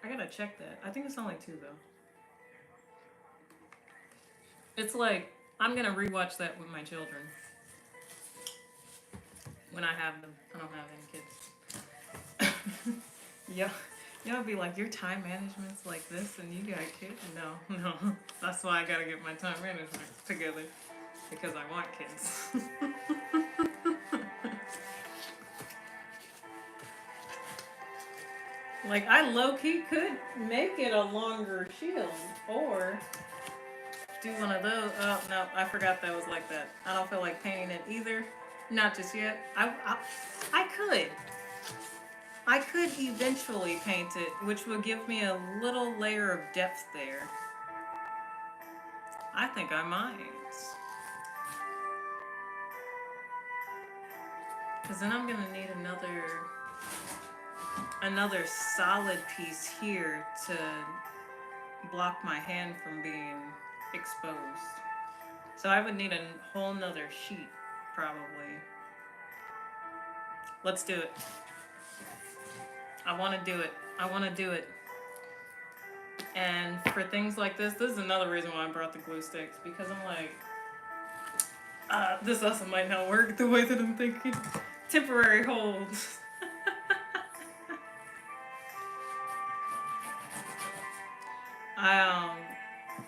I gotta check that. I think it's only 2 though. It's like, I'm gonna rewatch that with my children. When I have them. I don't have any kids. Yeah. Y'all be like, your time management's like this and you got kids? No. That's why I gotta get my time management together. Because I want kids. Like, I low-key could make it a longer shield. Or do one of those. Oh, no, I forgot that was like that. I don't feel like painting it either. Not just yet. I could. I could eventually paint it, which would give me a little layer of depth there. I think I might. Because then I'm going to need another solid piece here to block my hand from being exposed. So I would need a whole nother sheet, probably. Let's do it. I want to do it. And for things like this is another reason why I brought the glue sticks, because I'm like, This also might not work the way that I'm thinking. Temporary hold. I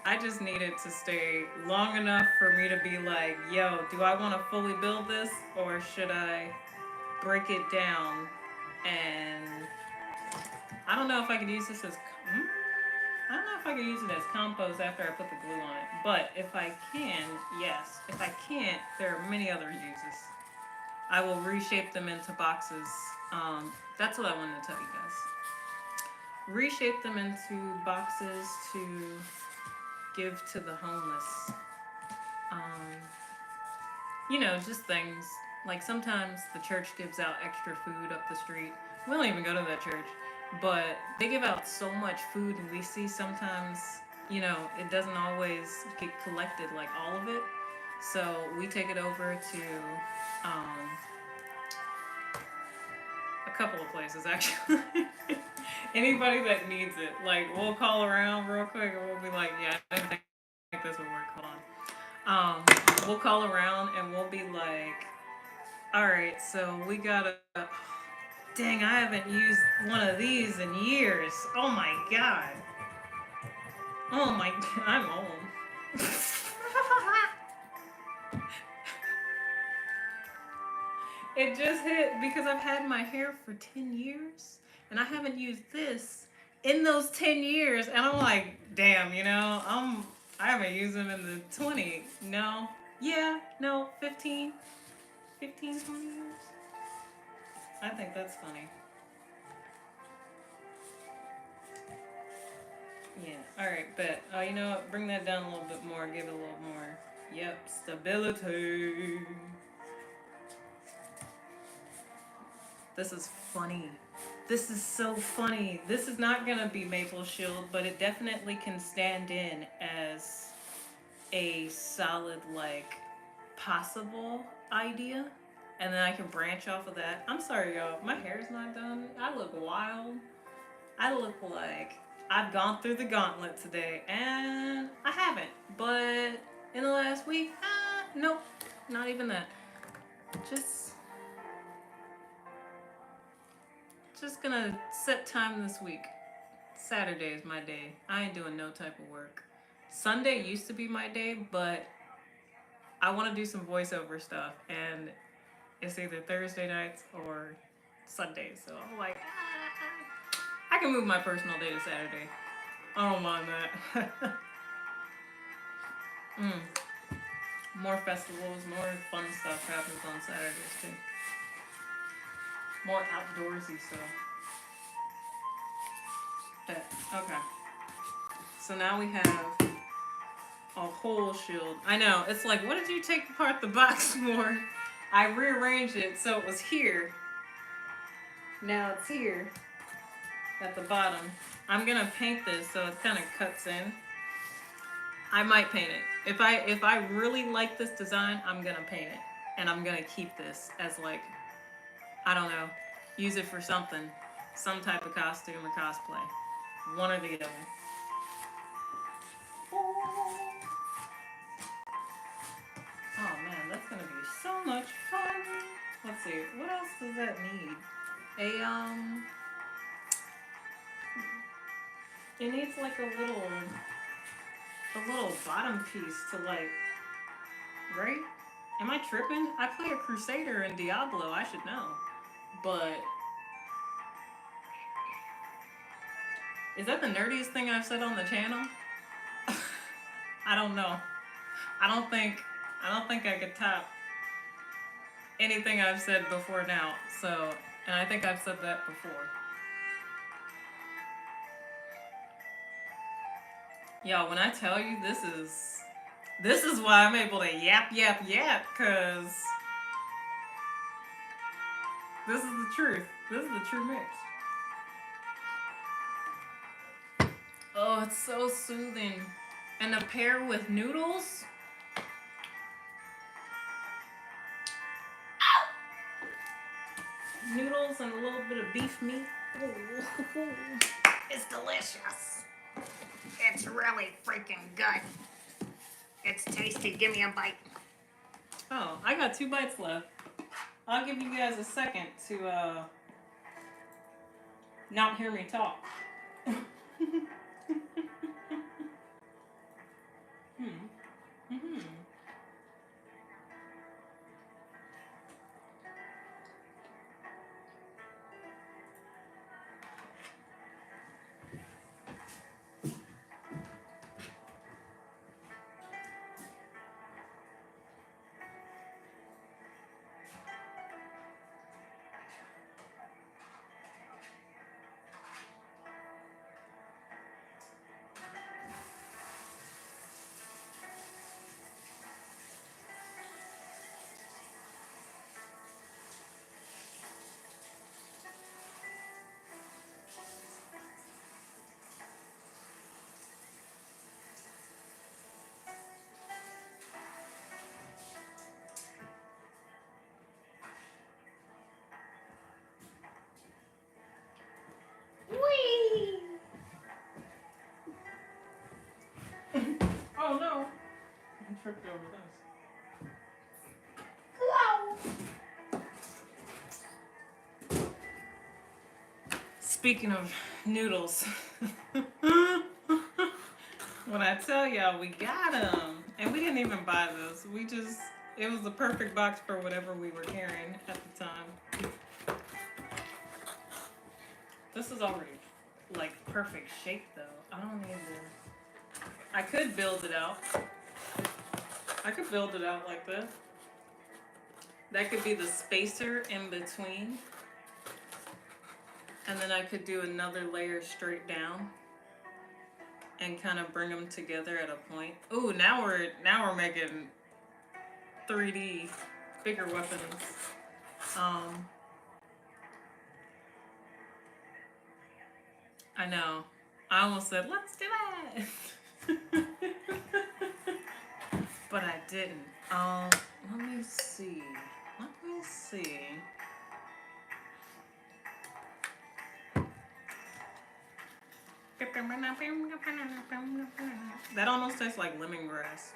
I just needed to stay long enough for me to be like, yo, do I want to fully build this or should I break it down? And I don't know if I could use this as I don't know if I could use it as compost after I put the glue on it. But if I can, yes. If I can't, there are many other uses. I will reshape them into boxes. That's what I wanted to tell you guys. Reshape them into boxes to give to the homeless. Um, just things. Like sometimes the church gives out extra food up the street. We don't even go to that church. But they give out so much food, and we see sometimes, it doesn't always get collected, like all of it. So we take it over to um, a couple of places, actually. Anybody that needs it. Like, we'll call around real quick and we'll be like, yeah, I think this will work. Hold on. We'll call around and we'll be like, all right, so we got a. Dang, I haven't used one of these in years. Oh my god. Oh my. I'm old. It just hit because I've had my hair for 10 years and I haven't used this in those 10 years. And I'm like, damn, I haven't used them in the 20. No. Yeah, no, 15, 20 years. I think that's funny. Yeah. All right, bet. You know what? Bring that down a little bit more. Give it a little more. Yep, stability. This is funny. This is so funny. This is not gonna be maple shield, but it definitely can stand in as a solid, like, possible idea. And then I can branch off of that. I'm sorry, y'all. My hair's not done. I look wild. I look like I've gone through the gauntlet today, and I haven't. But in the last week, nope, not even that. Just, just gonna set time this week. Saturday is my day. I ain't doing no type of work. Sunday used to be my day, but I want to do some voiceover stuff, and it's either Thursday nights or Sundays. So I'm like, I can move my personal day to Saturday. I don't mind that. More festivals, more fun stuff happens on Saturdays too. More outdoorsy stuff. But, okay. So now we have a whole shield. I know, it's like, what did you take apart the box for? I rearranged it so it was here. Now it's here at the bottom. I'm gonna paint this so it kind of cuts in. I might paint it. If I really like this design, I'm gonna paint it. And I'm gonna keep this as, like, I don't know, use it for something. Some type of costume or cosplay. One or the other. Oh man, that's gonna be so much fun. Let's see, what else does that need? It needs like a little bottom piece to, like, right? Am I tripping? I play a Crusader in Diablo, I should know. But is that the nerdiest thing I've said on the channel? I don't know. I don't think I could top anything I've said before now. So, and I think I've said that before. Y'all, when I tell you this is why I'm able to yap, cause this is the truth. This is the true mix. Oh, it's so soothing. And to pair with noodles. Noodles and a little bit of beef meat. Ooh, it's delicious. It's really freaking good. It's tasty. Give me a bite. Oh, I got 2 bites left. I'll give you guys a second to not hear me talk. Whee! Oh no! I tripped over this. Speaking of noodles, when I tell y'all we got them, and we didn't even buy this, it was the perfect box for whatever we were carrying at the time. This is already like perfect shape though. I don't need to. I could build it out. I could build it out like this. That could be the spacer in between. And then I could do another layer straight down and kind of bring them together at a point. Ooh, now we're making 3D bigger weapons. I know. I almost said, let's do that. But I didn't. Let me see. That almost tastes like lemongrass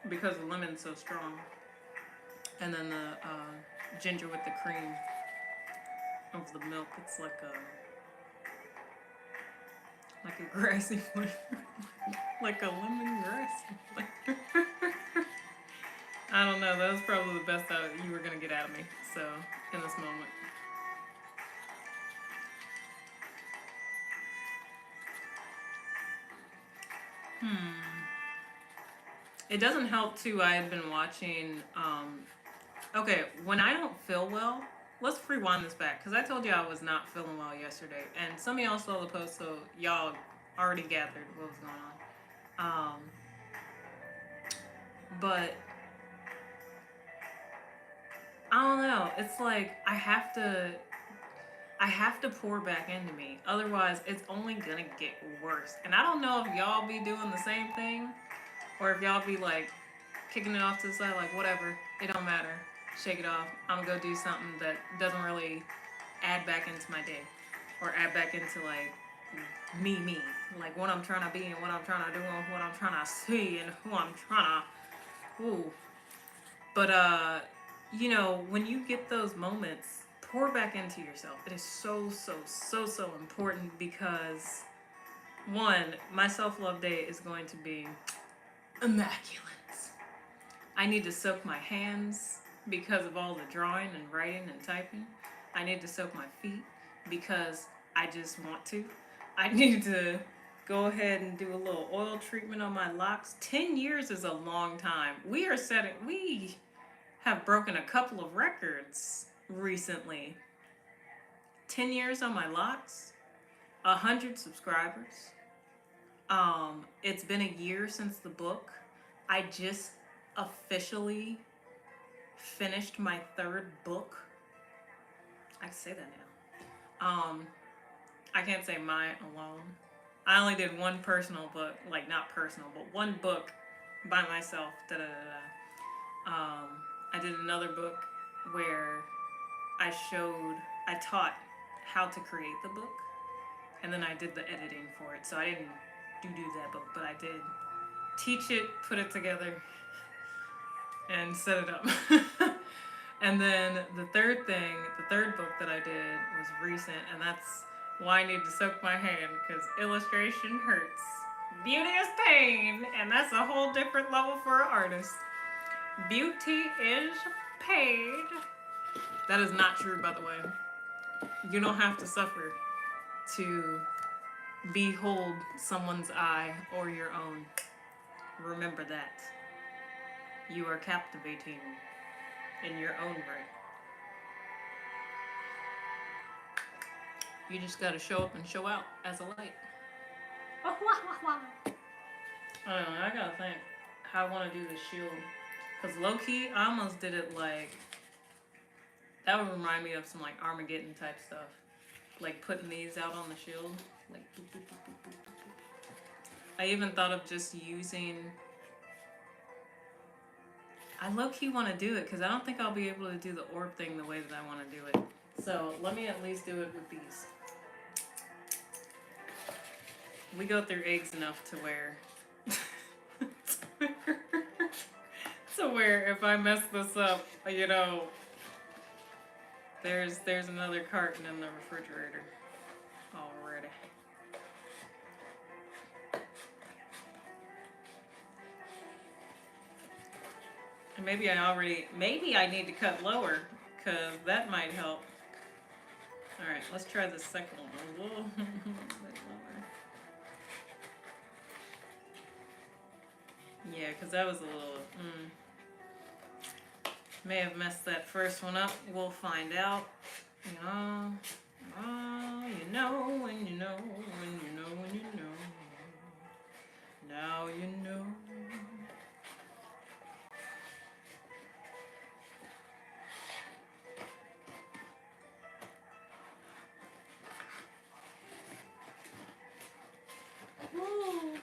because the lemon's so strong. And then the ginger with the cream of the milk, it's like a grassy flavor. Like a lemongrass flavor. I don't know, that was probably the best you were gonna get out of me, so, in this moment. It doesn't help too, I had been watching, okay, when I don't feel well, let's rewind this back, because I told you I was not feeling well yesterday, and some of y'all saw the post, so y'all already gathered what was going on. But I don't know, it's like I have to pour back into me, otherwise it's only gonna get worse. And I don't know if y'all be doing the same thing, or if y'all be like kicking it off to the side, like whatever, it don't matter, shake it off, I'm gonna go do something that doesn't really add back into my day, or add back into like me, like what I'm trying to be and what I'm trying to do and what I'm trying to see and who I'm trying to, ooh. But you know, when you get those moments, pour back into yourself. It is so important, because one, my self-love day is going to be immaculate. I need to soak my hands because of all the drawing and writing and typing. I need to soak my feet because I just want to. I need to go ahead and do a little oil treatment on my locks. 10 years is a long time. We have broken a couple of records recently. 10 years on my locks, 100 subscribers. It's been a year since the book. I just officially finished my 3rd book. I can say that now. I can't say mine alone. I only did one personal book, like not personal, but one book by myself. I did another book where I taught how to create the book, and then I did the editing for it. So I didn't do that book, but I did teach it, put it together, and set it up. And then the third thing, the third book that I did was recent, and that's why I need to soak my hand, because illustration hurts. Beauty is pain, and that's a whole different level for an artist. Beauty is pain. That is not true, by the way. You don't have to suffer to behold someone's eye or your own. Remember that. You are captivating in your own right. You just gotta show up and show out as a light. I don't know, I gotta think how I wanna do this shield. Because low key, I almost did it like, that would remind me of some like Armageddon type stuff. Like putting these out on the shield. Like boop, boop, boop, boop, boop, boop. I even thought of just using, I low key want to do it because I don't think I'll be able to do the orb thing the way that I want to do it. So let me at least do it with these. We go through eggs enough to where to where if I mess this up, you know, there's another carton in the refrigerator already. And maybe I need to cut lower, because that might help. Alright, let's try the second one a little bit lower. Yeah, because that was a little, may have messed that first one up. We'll find out. You know, you know when you know, when you know, when you know. Now you know. Woo.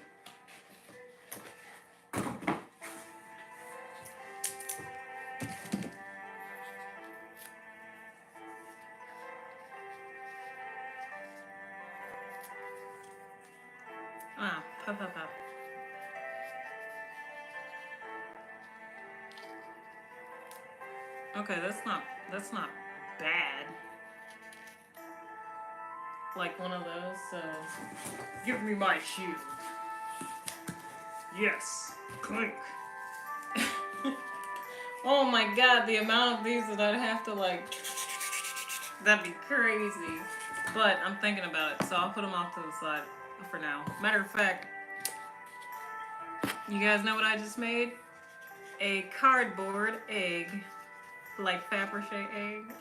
Ah, pop, pop, pop. Okay, that's not bad. Like one of those, so give me my shield. Yes, clink. Oh my god, the amount of these that I'd have to like, that'd be crazy. But I'm thinking about it, so I'll put them off to the side for now. Matter of fact, you guys know what I just made? A cardboard egg, like Fabergé egg.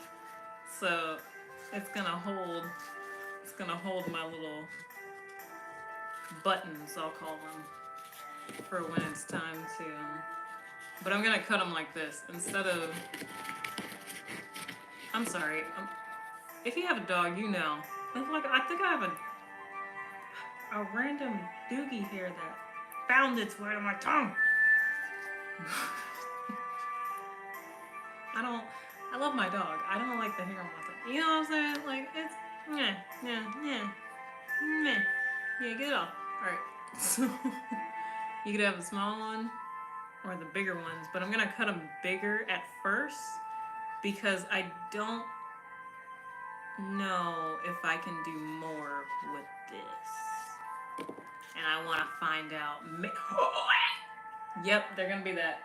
So it's gonna hold my little buttons, I'll call them, for when it's time to. But I'm gonna cut them like this instead of. I'm sorry. If you have a dog, you know. I think I have a random doogie here that found its way to my tongue. I love my dog. I don't like the hair on my tongue. You know what I'm saying? Like, it's, meh. Yeah, get it off. Alright. So, you could have a small one or the bigger ones, but I'm gonna cut them bigger at first because I don't know if I can do more with this. And I want to find out. Yep, they're gonna be that.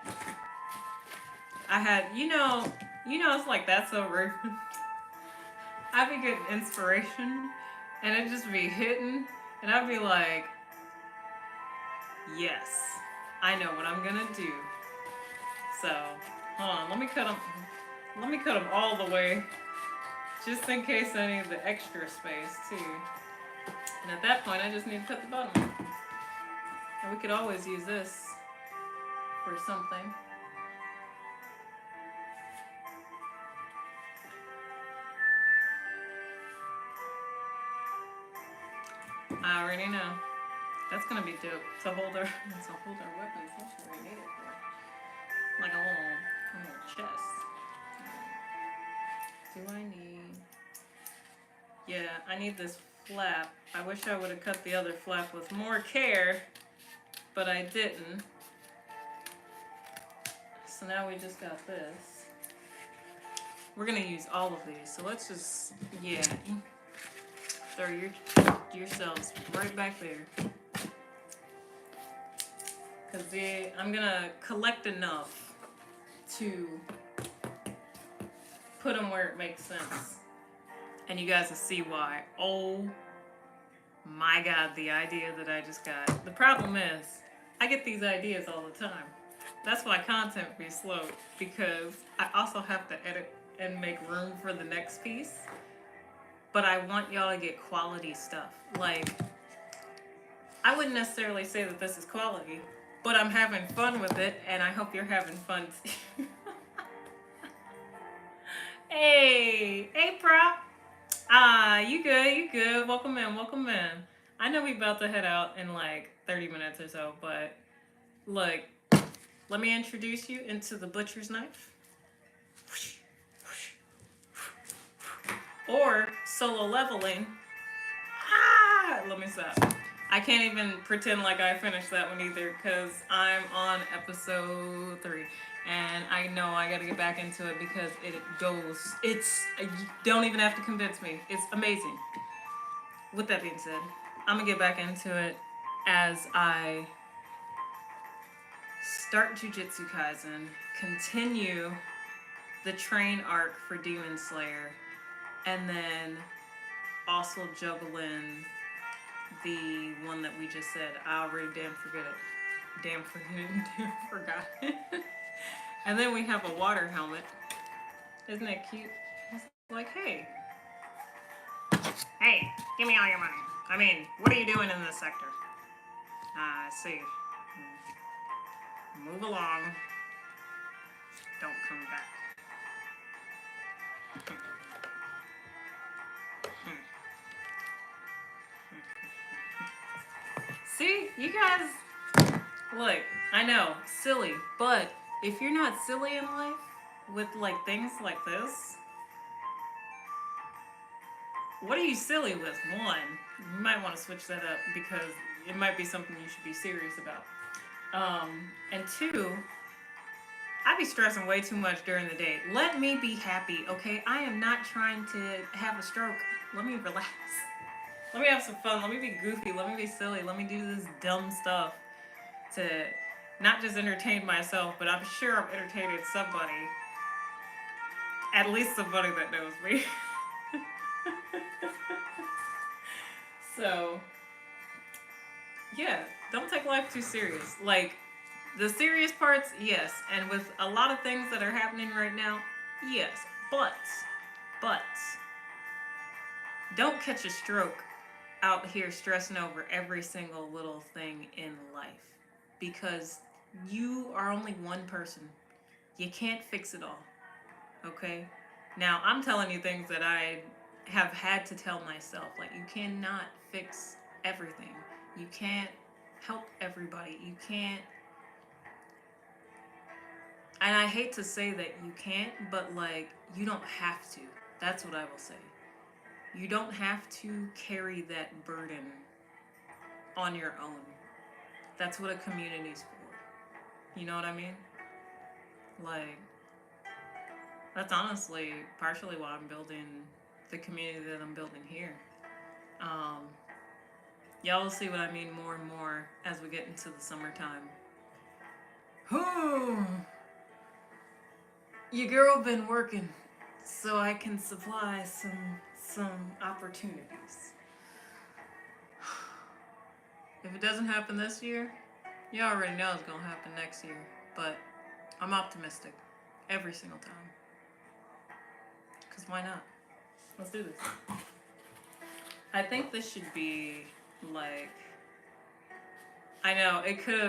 I had, it's like that's so rude. I'd be getting inspiration, and it'd just be hitting, and I'd be like, yes, I know what I'm gonna do. So, hold on, let me cut them all the way, just in case I need the extra space too. And at that point, I just need to cut the bottom. And we could always use this for something. I already know. That's gonna be dope to hold our weapons. That's what we need it for. Like a little chest. Do I need? Yeah, I need this flap. I wish I would have cut the other flap with more care, but I didn't. So now we just got this. We're gonna use all of these. So let's just, yeah, throw yourselves right back there. Because I'm gonna collect enough to put them where it makes sense. And you guys will see why. Oh my God, the idea that I just got. The problem is, I get these ideas all the time. That's why content be slow, because I also have to edit and make room for the next piece. But I want y'all to get quality stuff. Like, I wouldn't necessarily say that this is quality, but I'm having fun with it, and I hope you're having fun too. Hey, prop. You good. Welcome in. I know we about to head out in like 30 minutes or so, but look, let me introduce you into the butcher's knife. Or solo leveling. Let me stop. I can't even pretend like I finished that one either, because I'm on episode 3. And I know I gotta get back into it because it goes, you don't even have to convince me. It's amazing. With that being said, I'm gonna get back into it as I start Jujutsu Kaisen, continue the train arc for Demon Slayer, and then also juggle in the one that we just said. I already damn forgot it. And then we have a water helmet. Isn't that cute? It's like, hey, give me all your money. I mean, what are you doing in this sector? I see. Move along. Don't come back. See, you guys, look, I know, silly, but if you're not silly in life with like things like this, what are you silly with? One, you might want to switch that up because it might be something you should be serious about. And two, I be stressing way too much during the day. Let me be happy, okay? I am not trying to have a stroke. Let me relax. Let me have some fun. Let me be goofy. Let me be silly. Let me do this dumb stuff to not just entertain myself, but I'm sure I'm entertaining somebody. At least somebody that knows me. So, yeah, don't take life too serious. Like, the serious parts, yes. And with a lot of things that are happening right now, yes. But, don't catch a stroke out here stressing over every single little thing in life. Because you are only one person. You can't fix it all. Okay? Now, I'm telling you things that I have had to tell myself. Like, you cannot fix everything. You can't help everybody. You can't. And I hate to say that you can't, but like, you don't have to. That's what I will say. You don't have to carry that burden on your own. That's what a community's for. You know what I mean? Like, that's honestly partially why I'm building the community that I'm building here. Y'all will see what I mean more and more as we get into the summertime. Your girl been working so I can supply some opportunities. If it doesn't happen this year, you already know it's gonna happen next year. But I'm optimistic every single time. Because why not? Let's do this. I think this should be like, I know it could have